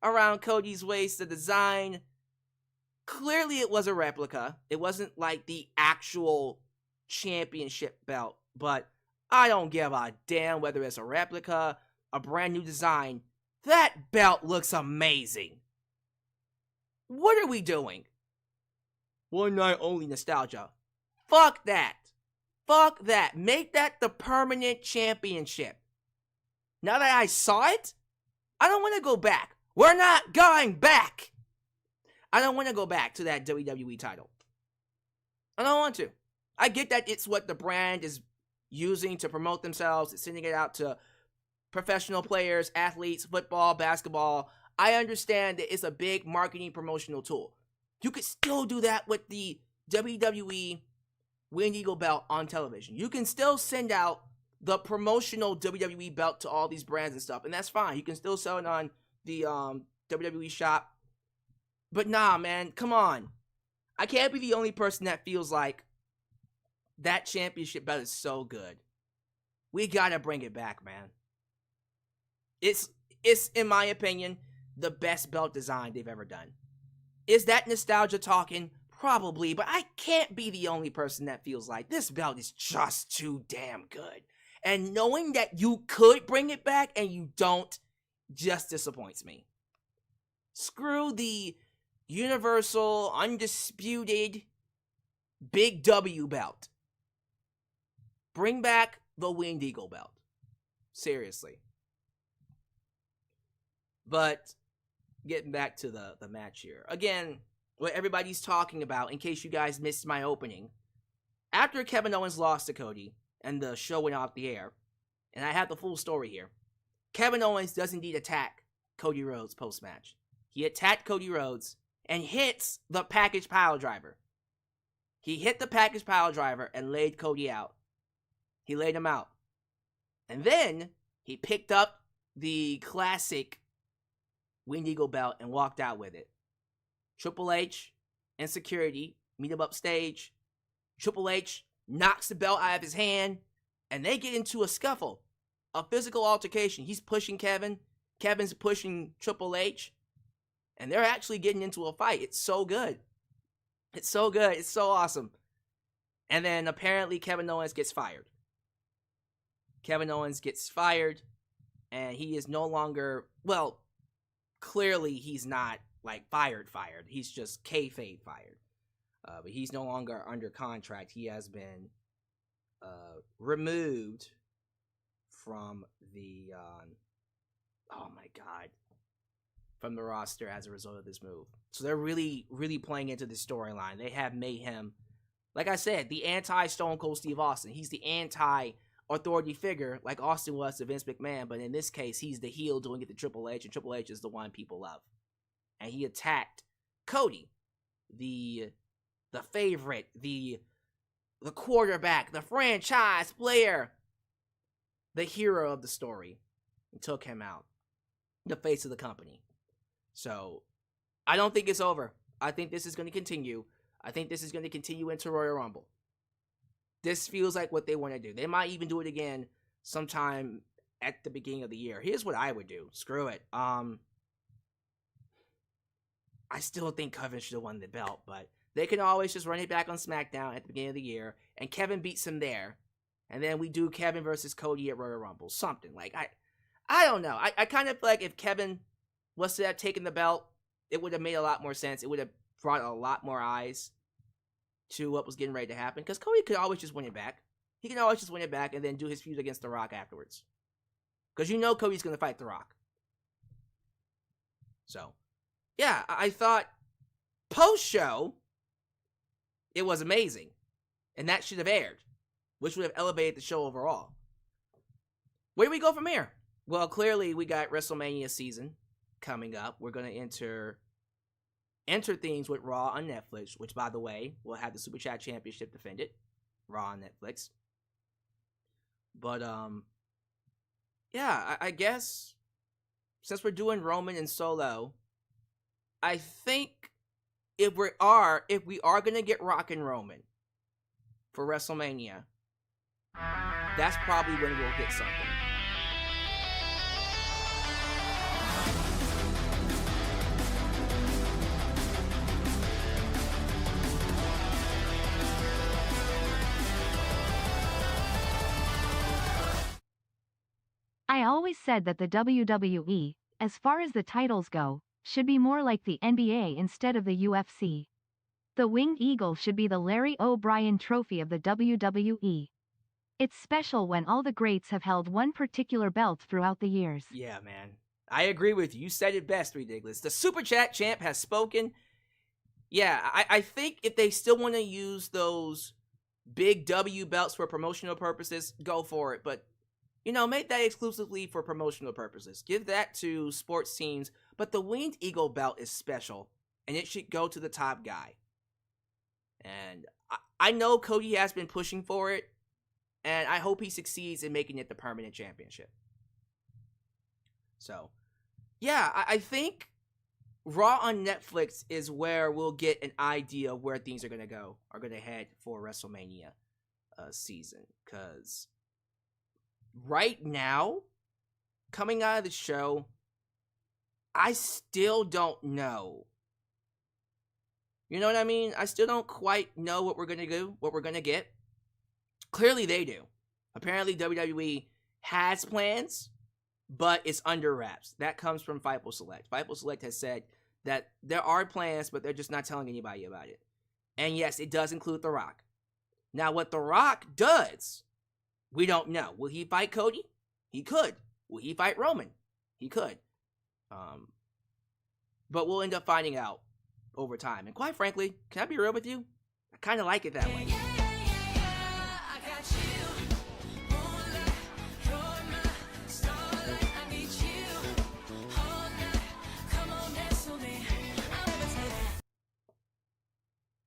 Around Cody's waist, the design, clearly it was a replica. It wasn't like the actual championship belt, but I don't give a damn whether it's a replica, a brand new design. That belt looks amazing. What are we doing? One night only nostalgia. Fuck that. Fuck that. Make that the permanent championship. Now that I saw it, I don't want to go back. We're not going back. I don't want to go back to that WWE title. I don't want to. I get that it's what the brand is using to promote themselves. It's sending it out to professional players, athletes, football, basketball. I understand that it's a big marketing promotional tool. You could still do that with the WWE Winged Eagle belt on television. You can still send out the promotional WWE belt to all these brands and stuff, and that's fine. You can still sell it on the WWE shop. But nah, man, come on. I can't be the only person that feels like that championship belt is so good. we gotta bring it back, man. It's in my opinion, the best belt design they've ever done. Is that nostalgia talking? Probably, but I can't be the only person that feels like this belt is just too damn good. And knowing that you could bring it back and you don't just disappoints me. Screw the Universal, undisputed, Big W belt. Bring back the Winged Eagle belt. Seriously. But getting back to the match here. Again, what everybody's talking about, in case you guys missed my opening, after Kevin Owens lost to Cody and the show went off the air, and I have the full story here, Kevin Owens does indeed attack Cody Rhodes post-match. He attacked Cody Rhodes and hits the package pile driver. He hit the package pile driver and laid Cody out. He laid him out. And then he picked up the classic Winged Eagle belt and walked out with it. Triple H and security meet him upstage. Triple H knocks the belt out of his hand, and they get into a scuffle, a physical altercation. He's pushing Kevin. Kevin's pushing Triple H, and they're actually getting into a fight. It's so good. It's so good. It's so awesome. And then apparently Kevin Owens gets fired. Kevin Owens gets fired, and he is no longer, well, clearly he's not like fired. He's just kayfabe fired. But he's no longer under contract. He has been removed from the, from the roster as a result of this move. So they're really, really playing into this storyline. They have made him, like I said, the anti-Stone Cold Steve Austin. He's the anti-authority figure like Austin was to Vince McMahon, but in this case, he's the heel doing it to Triple H, and Triple H is the one people love. And he attacked Cody, the favorite, the quarterback, the franchise player, the hero of the story, and took him out, the face of the company. So, I don't think it's over. I think this is going to continue. I think this is going to continue into Royal Rumble. This feels like what they want to do. They might even do it again sometime at the beginning of the year. Here's what I would do. Screw it. I still think Kevin should have won the belt, but they can always just run it back on SmackDown at the beginning of the year, and Kevin beats him there, and then we do Kevin versus Cody at Royal Rumble. Something. Like, I don't know. I kind of feel like if Kevin was to have taken the belt, it would have made a lot more sense. It would have brought a lot more eyes to what was getting ready to happen, because Cody could always just win it back. He can always just win it back and then do his feud against The Rock afterwards. Because you know Cody's going to fight The Rock. So, yeah, I thought post-show, it was amazing. And that should have aired, which would have elevated the show overall. Where do we go from here? Well, clearly we got WrestleMania season coming up. We're going to enter things with Raw on Netflix, which, by the way, will have the Super Chat Championship defended. Raw on Netflix. But, yeah, I guess since we're doing Roman and Solo, I think if we are going to get Rock and Roman for WrestleMania, that's probably when we'll get something. I always said that the WWE, as far as the titles go, should be more like the NBA instead of the UFC. The Winged Eagle should be the Larry O'Brien Trophy of the WWE. It's special when all the greats have held one particular belt throughout the years. Yeah, man. I agree with you. You said it best, Ridiculous. The Super Chat Champ has spoken. Yeah, I think if they still want to use those big W belts for promotional purposes, go for it. But, you know, make that exclusively for promotional purposes. Give that to sports teams. But the Winged Eagle belt is special, and it should go to the top guy. And I know Cody has been pushing for it, and I hope he succeeds in making it the permanent championship. So, yeah, I think Raw on Netflix is where we'll get an idea of where things are going to head for WrestleMania season. Because right now, coming out of the show, I still don't know. You know what I mean? I still don't quite know what we're going to do, what we're going to get. Clearly they do. Apparently WWE has plans, but it's under wraps. That comes from Fightful Select. Fightful Select has said that there are plans, but they're just not telling anybody about it. And yes, it does include The Rock. Now, what The Rock does, we don't know. Will he fight Cody? He could. Will he fight Roman? He could. But we'll end up finding out over time. And quite frankly, can I be real with you? I kind of like it that way.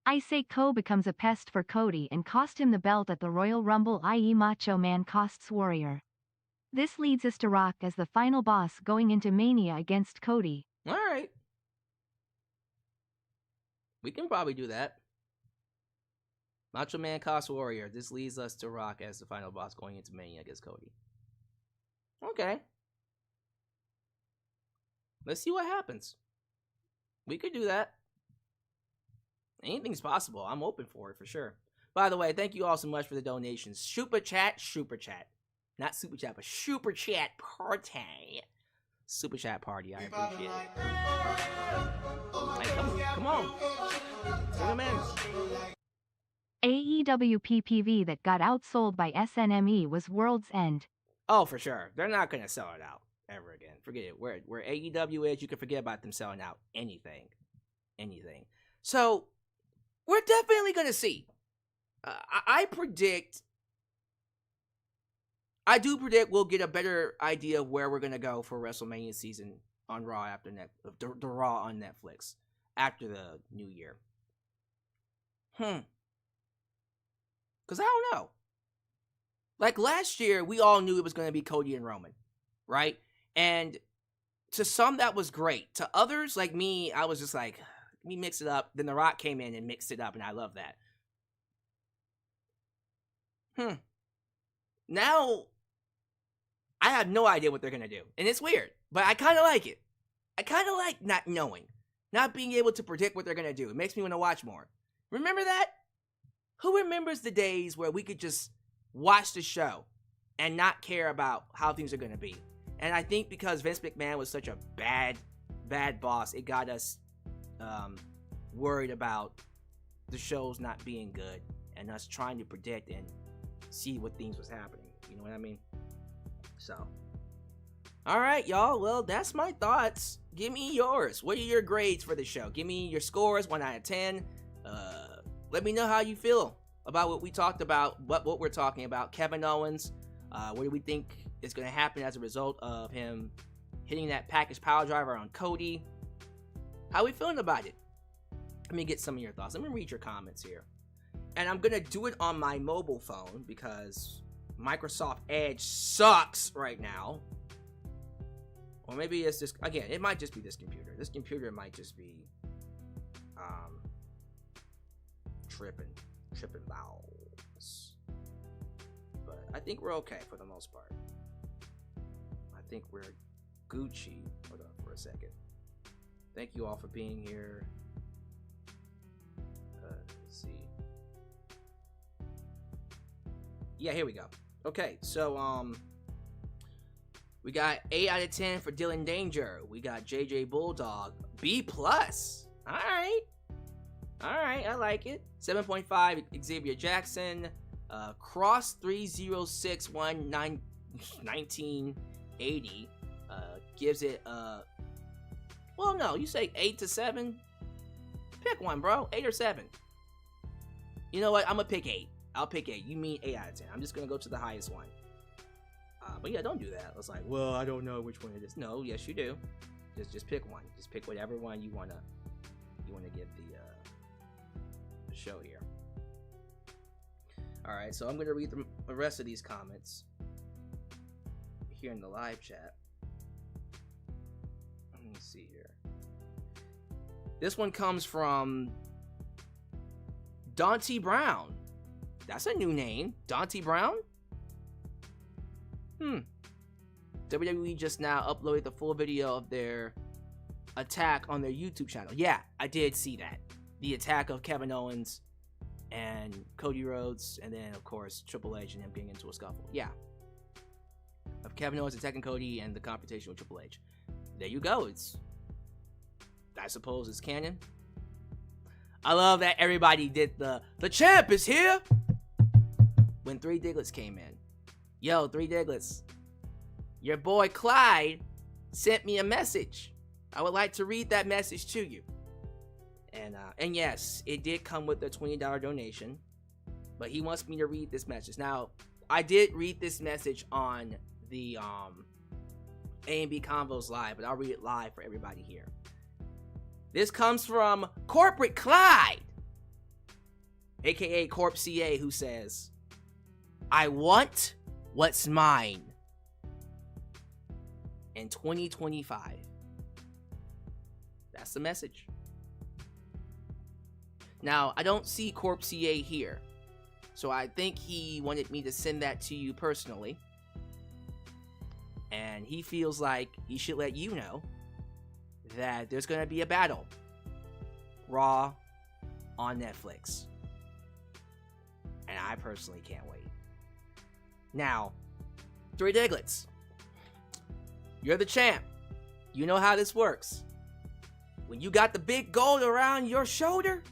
I say Cole becomes a pest for Cody and cost him the belt at the Royal Rumble, i.e. Macho Man costs Warrior. This leads us to Rock as the final boss going into Mania against Cody. Alright. We can probably do that. Macho Man costs Warrior. This leads us to Rock as the final boss going into Mania against Cody. Okay. Let's see what happens. We could do that. Anything's possible. I'm open for it for sure. By the way, thank you all so much for the donations. Super chat. Not super chat, but super chat party. Super chat party. I appreciate it. Hey, come on. Bring them in. AEW PPV that got outsold by SNME was World's End. Oh, for sure. They're not going to sell it out ever again. Forget it. Where AEW is, you can forget about them selling out anything. So, we're definitely going to see. I do predict we'll get a better idea of where we're going to go for WrestleMania season on Raw after the Raw on Netflix after the new year. Because I don't know. Like last year, we all knew it was going to be Cody and Roman, right? And to some, that was great. To others, like me, I was just like, let me mix it up. Then The Rock came in and mixed it up, and I love that. Now, I have no idea what they're going to do. And it's weird, but I kind of like it. I kind of like not knowing. Not being able to predict what they're going to do. It makes me want to watch more. Remember that? Who remembers the days where we could just watch the show and not care about how things are going to be? And I think because Vince McMahon was such a bad boss, it got us worried about the shows not being good and us trying to predict and see what things was happening. You know what I mean? So, all right, y'all. Well, that's my thoughts. Give me yours. What are your grades for the show? Give me your scores, 1 out of 10. Let me know how you feel about what we talked about, what we're talking about. Kevin Owens, what do we think is going to happen as a result of him hitting that package power driver on Cody? How are we feeling about it? Let me get some of your thoughts. Let me read your comments here. And I'm going to do it on my mobile phone because Microsoft Edge sucks right now. Or maybe it's just, again, it might just be this computer. This computer might just be tripping balls. But I think we're okay for the most part. I think we're Gucci. Hold on for a second. Thank you all for being here. Let's see. Yeah, here we go. Okay, so we got 8 out of 10 for Dylan Danger. We got JJ Bulldog B+. Alright, I like it. 7.5 Xavier Jackson. Cross 3061 1980 gives it well, no, you say 8 to 7. Pick one, bro. 8 or 7. You know what? I'm gonna pick 8. I'll pick 8. You mean 8 out of 10. I'm just gonna go to the highest one. But yeah, don't do that. It's like, well, I don't know which one it is. No, yes, you do. Just pick one. Just pick whatever one you wanna give the show here. All right, so I'm gonna read the rest of these comments here in the live chat. Let me see here. This one comes from Dante Brown. That's a new name. Dante Brown? WWE just now uploaded the full video of their attack on their YouTube channel. Yeah, I did see that. The attack of Kevin Owens and Cody Rhodes, and then of course Triple H and him getting into a scuffle. Yeah, of Kevin Owens attacking Cody and the confrontation with Triple H. There you go. I suppose it's canon. I love that everybody did the champ is here when Three Diglets came in. Yo, Three Diglets, your boy Clyde sent me a message. I would like to read that message to you. And yes, it did come with a $20 donation, but he wants me to read this message. Now, I did read this message on the A&B Convos Live, but I'll read it live for everybody here. This comes from Corporate Clyde, aka Corp CA, who says, I want what's mine in 2025. That's the message. Now, I don't see Corp CA here, so I think he wanted me to send that to you personally. And he feels like he should let you know that there's going to be a battle. Raw on Netflix. And I personally can't wait. Now, Three Diglets, you're the champ. You know how this works. When you got the big gold around your shoulder,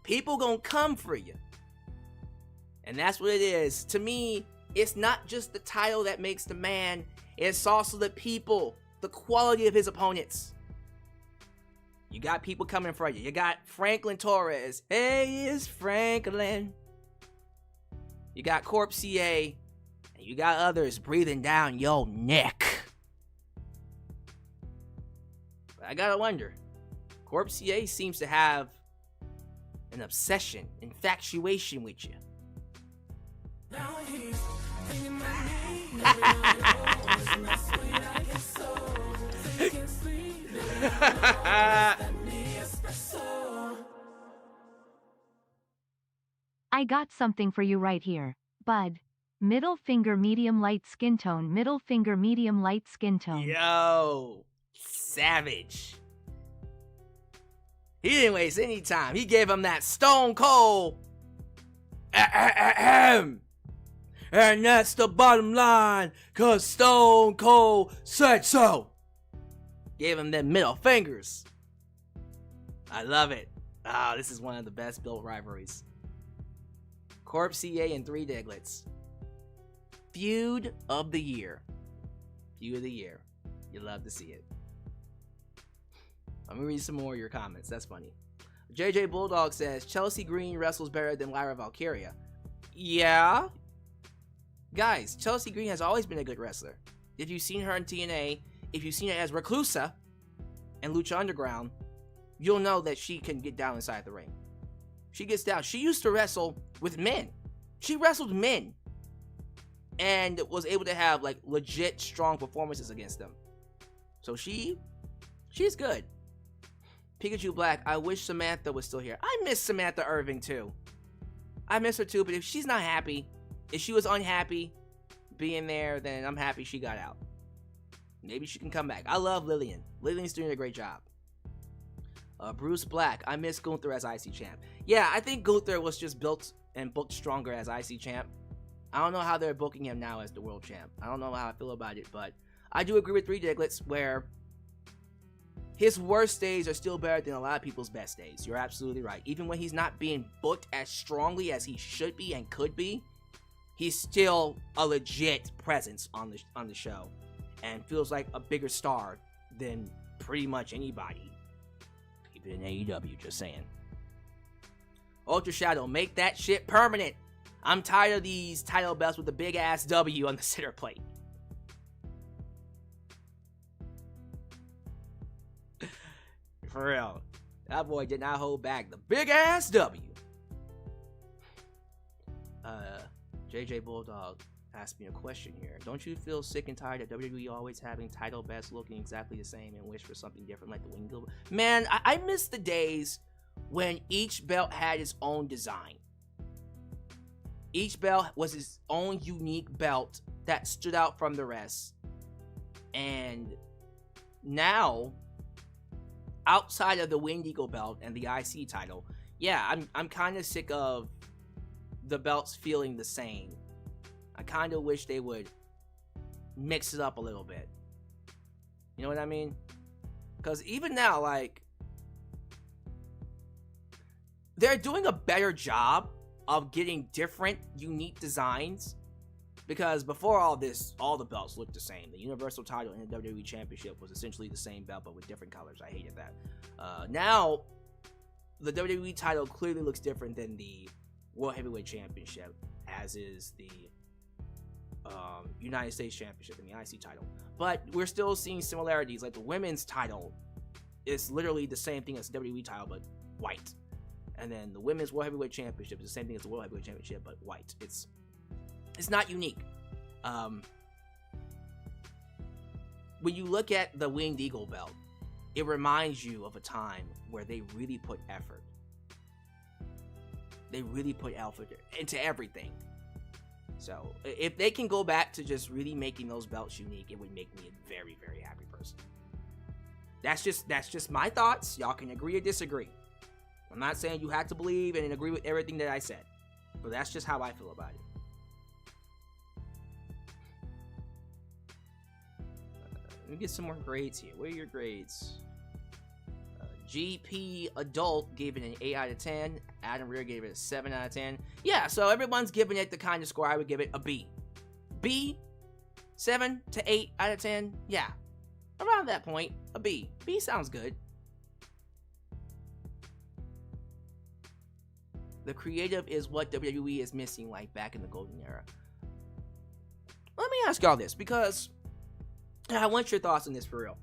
people gonna come for you. And that's what it is. To me, it's not just the title that makes the man, it's also the people, the quality of his opponents. You got people coming for you. You got Franklin Torres. Hey, it's Franklin. You got Corp CA. And you got others breathing down your neck. But I gotta wonder. Corp CA seems to have an obsession, infatuation with you. Now he's thinking my name. I got something for you right here, bud. Middle finger medium light skin tone, middle finger medium light skin tone. Yo, savage. He didn't waste any time. He gave him that stone cold. And that's the bottom line, cause Stone Cold said so. Gave him them middle fingers. I love it. Ah, this is one of the best built rivalries. Corp CA and Three Diglets. Feud of the year. Feud of the year. You love to see it. Let me read some more of your comments. That's funny. JJ Bulldog says, Chelsea Green wrestles better than Lyra Valkyria. Yeah. Guys, Chelsea Green has always been a good wrestler. If you've seen her in TNA, if you've seen her as Reclusa in Lucha Underground, you'll know that she can get down inside the ring. She gets down. She used to wrestle with men. She wrestled men and was able to have like legit strong performances against them. So she's good. Pikachu Black, I wish Samantha was still here. I miss Samantha Irving too. I miss her too, but if she's not happy, if she was unhappy being there, then I'm happy she got out. Maybe she can come back. I love Lillian. Lillian's doing a great job. Bruce Black, I miss Gunther as IC champ. Yeah, I think Gunther was just built and booked stronger as IC champ. I don't know how they're booking him now as the world champ. I don't know how I feel about it, but I do agree with Three Diglets where his worst days are still better than a lot of people's best days. You're absolutely right. Even when he's not being booked as strongly as he should be and could be, he's still a legit presence on the show and feels like a bigger star than pretty much anybody. Even in AEW, just saying. Ultra Shadow, make that shit permanent. I'm tired of these title belts with the big ass W on the center plate. For real. That boy did not hold back the big ass W. JJ Bulldog asked me a question here. Don't you feel sick and tired of WWE always having title belts looking exactly the same and wish for something different like the Wing Glove? Man, I miss the days when each belt had its own design. Each belt was its own unique belt that stood out from the rest. And now, outside of the Winged Eagle belt and the IC title, yeah, I'm kind of sick of the belts feeling the same. I kind of wish they would mix it up a little bit. You know what I mean? Because even now, like, they're doing a better job of getting different, unique designs. Because before all this, all the belts looked the same. The Universal title and the WWE Championship was essentially the same belt, but with different colors. I hated that. Now, the WWE title clearly looks different than the World Heavyweight Championship, as is the United States Championship and the IC title. But we're still seeing similarities. Like the women's title is literally the same thing as the WWE title, but white. And then the women's World Heavyweight Championship is the same thing as the World Heavyweight Championship, but white. It's not unique. When you look at the Winged Eagle belt, it reminds you of a time where they really put effort. They really put effort into everything. So if they can go back to just really making those belts unique, it would make me a very, very happy person. That's just my thoughts. Y'all can agree or disagree. I'm not saying you have to believe and agree with everything that I said, but that's just how I feel about it. Let me get some more grades here. Where are your grades? GP Adult gave it an 8 out of 10. Adam Rear gave it a 7 out of 10. Yeah, so everyone's giving it the kind of score I would give it, a B. B, 7 to 8 out of 10. Yeah, around that point, a B. B sounds good. The creative is what WWE is missing, like back in the golden era. Let me ask y'all this, because I want your thoughts on this for real.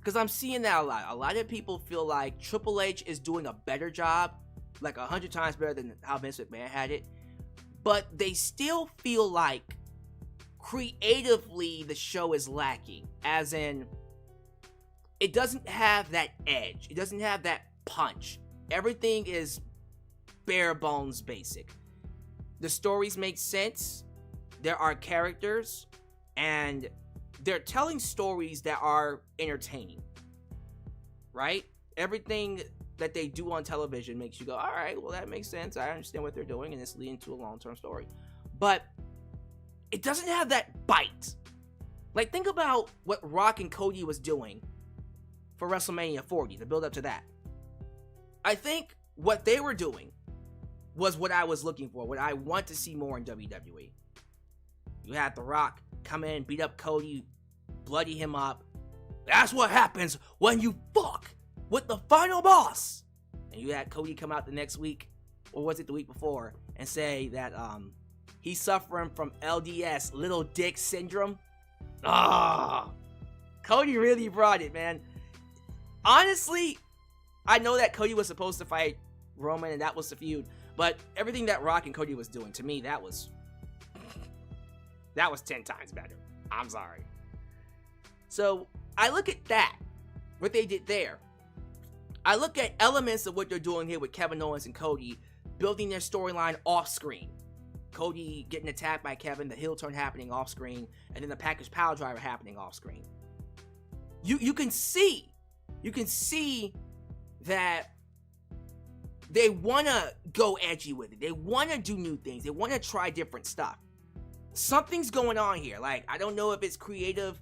Because I'm seeing that a lot. A lot of people feel like Triple H is doing a better job, like 100 times better than how Vince McMahon had it. But they still feel like creatively the show is lacking. As in, it doesn't have that edge. It doesn't have that punch. Everything is bare bones basic. The stories make sense. There are characters. And they're telling stories that are entertaining, right? Everything that they do on television makes you go, all right, well, that makes sense. I understand what they're doing, and it's leading to a long-term story. But it doesn't have that bite. Like, think about what Rock and Cody was doing for WrestleMania 40, the build-up to that. I think what they were doing was what I was looking for, what I want to see more in WWE. You had The Rock come in, beat up Cody, bloody him up. That's what happens when you fuck with the final boss. And you had Cody come out the next week, or was it the week before, and say that he's suffering from LDS, little dick syndrome. Cody really brought it, man. Honestly, I know that Cody was supposed to fight Roman and that was the feud, but everything that Rock and Cody was doing, to me, that was 10 times better. I'm sorry. So, I look at that, what they did there. I look at elements of what they're doing here with Kevin Owens and Cody, building their storyline off-screen. Cody getting attacked by Kevin, the heel turn happening off-screen, and then the package power driver happening off-screen. You can see that they want to go edgy with it. They want to do new things. They want to try different stuff. Something's going on here. Like, I don't know if it's creative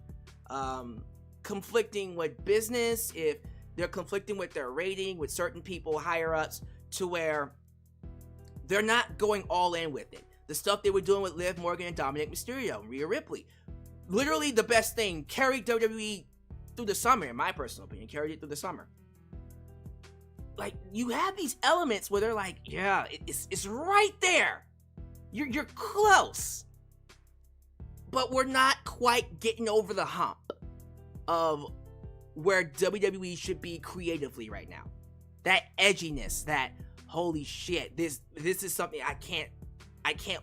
conflicting with business, if they're conflicting with their rating, with certain people, higher ups, to where they're not going all in with it. The stuff they were doing with Liv Morgan and Dominic Mysterio and Rhea Ripley. Literally the best thing. Carried WWE through the summer, in my personal opinion. Carried it through the summer. Like, you have these elements where they're like, yeah, it's right there. You're close. But we're not quite getting over the hump of where WWE should be creatively right now. That edginess, that holy shit, this is something I can't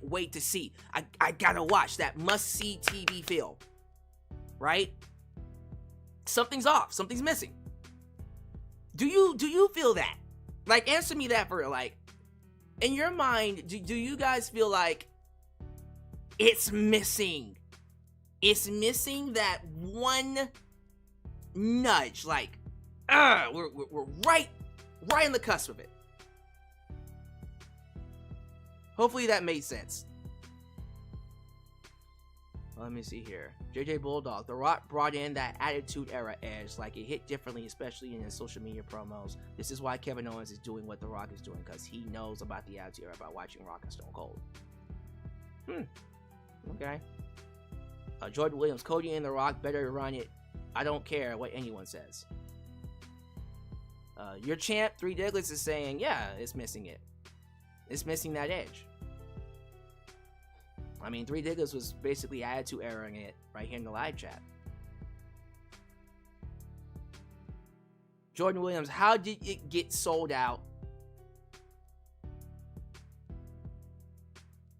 wait to see. I gotta watch, that must-see TV feel. Right? Something's off. Something's missing. Do you feel that? Like, answer me that for real. Like, in your mind, do you guys feel like it's missing? It's missing that one nudge, like, we're right on the cusp of it. Hopefully that made sense. Let me see here. JJ Bulldog. The Rock brought in that Attitude Era edge. Like, it hit differently, especially in his social media promos. This is why Kevin Owens is doing what The Rock is doing, because he knows about the Attitude Era by watching Rock and Stone Cold. Okay. Jordan Williams. Cody and The Rock better run it. I don't care what anyone says. Your champ, 3 Diglets, is saying, yeah, it's missing it. It's missing that edge. I mean, 3 Diglets was basically Attitude Era-ing it right here in the live chat. Jordan Williams, how did it get sold out?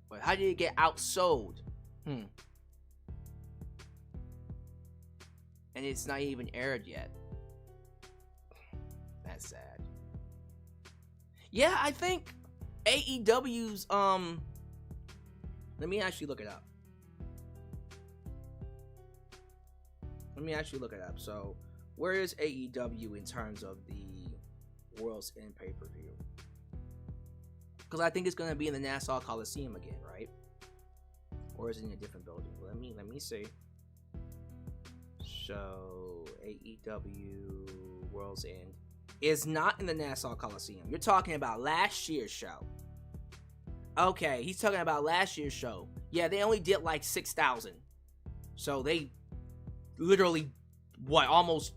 But how did it get outsold? And it's not even aired yet. That's sad. Yeah, I think AEW's let me actually look it up. So, where is AEW in terms of the World's End pay-per-view? Because I think it's going to be in the Nassau Coliseum again, right? Or is it in a different building? Let me see. So, AEW World's End is not in the Nassau Coliseum. You're talking about last year's show. Okay, he's talking about last year's show. Yeah, they only did like 6,000. So they literally, almost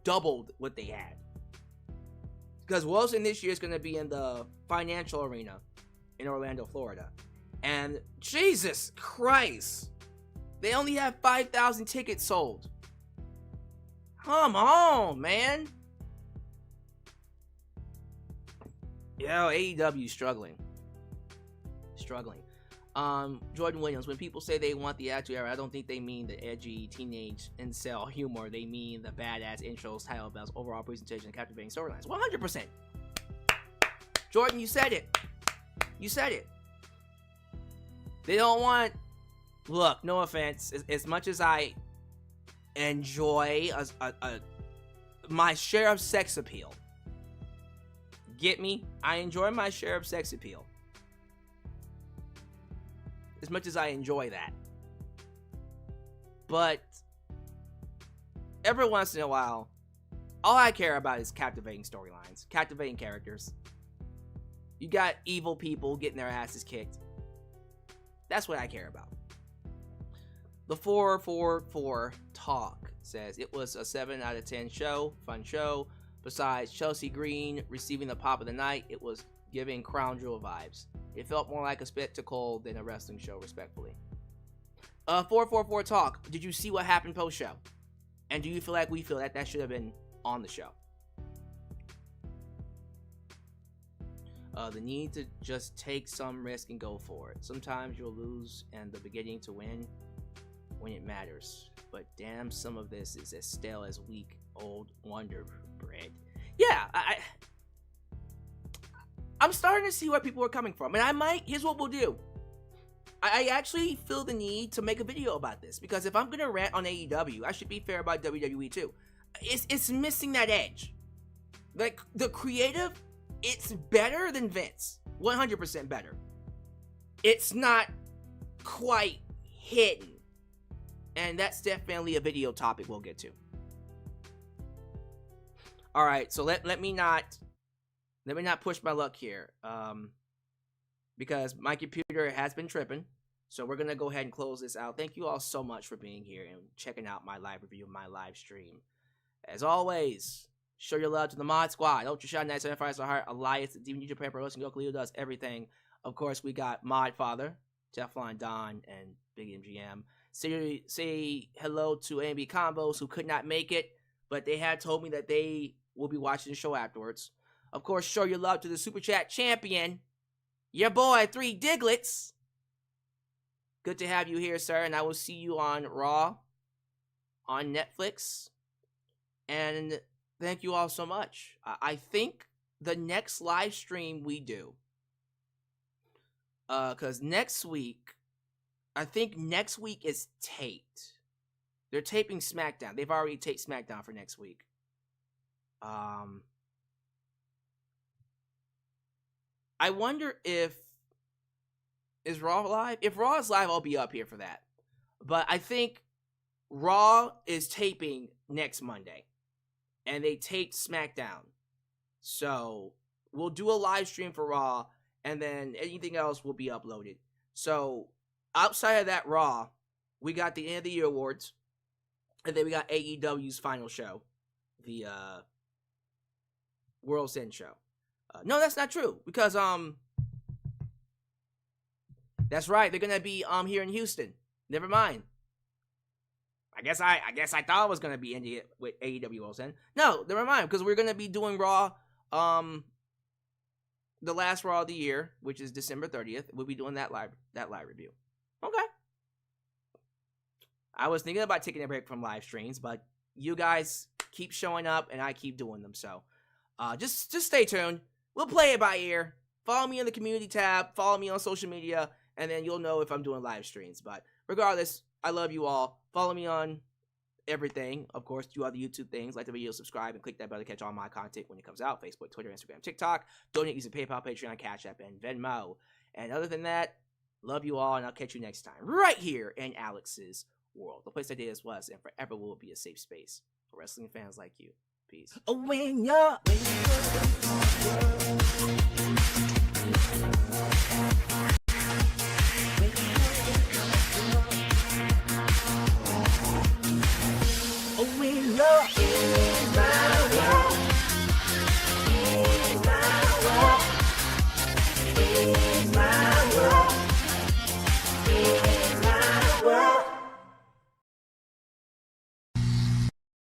doubled what they had. Because Wilson this year is going to be in the Financial Arena in Orlando, Florida. And Jesus Christ, they only have 5,000 tickets sold. Come on, man. Yo, AEW struggling. Jordan Williams, when people say they want the Attitude Era, I don't think they mean the edgy teenage incel humor. They mean the badass intros, title bells, overall presentation, and captivating storylines. 100%. Jordan, you said it. They don't want... Look, no offense. As much as I enjoy my share of sex appeal. Get me? I enjoy my share of sex appeal. As much as I enjoy that. But every once in a while, all I care about is captivating storylines, captivating characters. You got evil people getting their asses kicked. That's what I care about. The 444 Talk says it was a 7 out of 10 show, fun show. Besides Chelsea Green receiving the pop of the night, it was giving Crown Jewel vibes. It felt more like a spectacle than a wrestling show, respectfully. 444 Talk, did you see what happened post-show? And do you feel like we feel that that should have been on the show? The need to just take some risk and go for it. Sometimes you'll lose and the beginning to win when it matters. But damn, some of this is as stale as weak old Wonder Bread. Yeah, I'm starting to see where people are coming from. And here's what we'll do. I actually feel the need to make a video about this. Because if I'm going to rant on AEW, I should be fair about WWE too. It's missing that edge. Like, the creative, it's better than Vince. 100% better. It's not quite hidden. And that's definitely a video topic we'll get to. Alright, so let me not push my luck here. Because my computer has been tripping. So we're going to go ahead and close this out. Thank you all so much for being here and checking out my live review of my live stream. As always, show your love to the Mod Squad. Ultra Shot, Night 75 Heart, Alyx, Demon Ninja Pepper, Roast, and Goku does everything. Of course, we got Mod Father, Teflon Don, and Big MGM. Say hello to A&B Combos who could not make it, but they had told me that they will be watching the show afterwards. Of course, show your love to the Super Chat champion, your boy 3 Diglets. Good to have you here, sir, and I will see you on Raw on Netflix. And thank you all so much. I think the next live stream we do, because next week, I think next week is taped. They're taping SmackDown. They've already taped SmackDown for next week. I wonder if is Raw live? If Raw is live, I'll be up here for that. But I think Raw is taping next Monday. And they taped SmackDown. So we'll do a live stream for Raw, and then anything else will be uploaded. So outside of that Raw, we got the end of the year awards, and then we got AEW's final show, the World's End show. No, that's not true, because that's right, they're gonna be here in Houston. Never mind. I guess I thought it was gonna be ending with AEW World's End. No, never mind, because we're gonna be doing Raw, the last Raw of the year, which is December 30th. We'll be doing that live review. Okay. I was thinking about taking a break from live streams, but you guys keep showing up, and I keep doing them. So, just stay tuned. We'll play it by ear. Follow me in the community tab. Follow me on social media, and then you'll know if I'm doing live streams. But regardless, I love you all. Follow me on everything. Of course, do all the YouTube things. Like the video, subscribe, and click that bell to catch all my content when it comes out. Facebook, Twitter, Instagram, TikTok. Donate using PayPal, Patreon, Cash App, and Venmo. And other than that, love you all, and I'll catch you next time. Right here in Alyx's world. The place I did was and forever will be a safe space for wrestling fans like you. Peace. When you're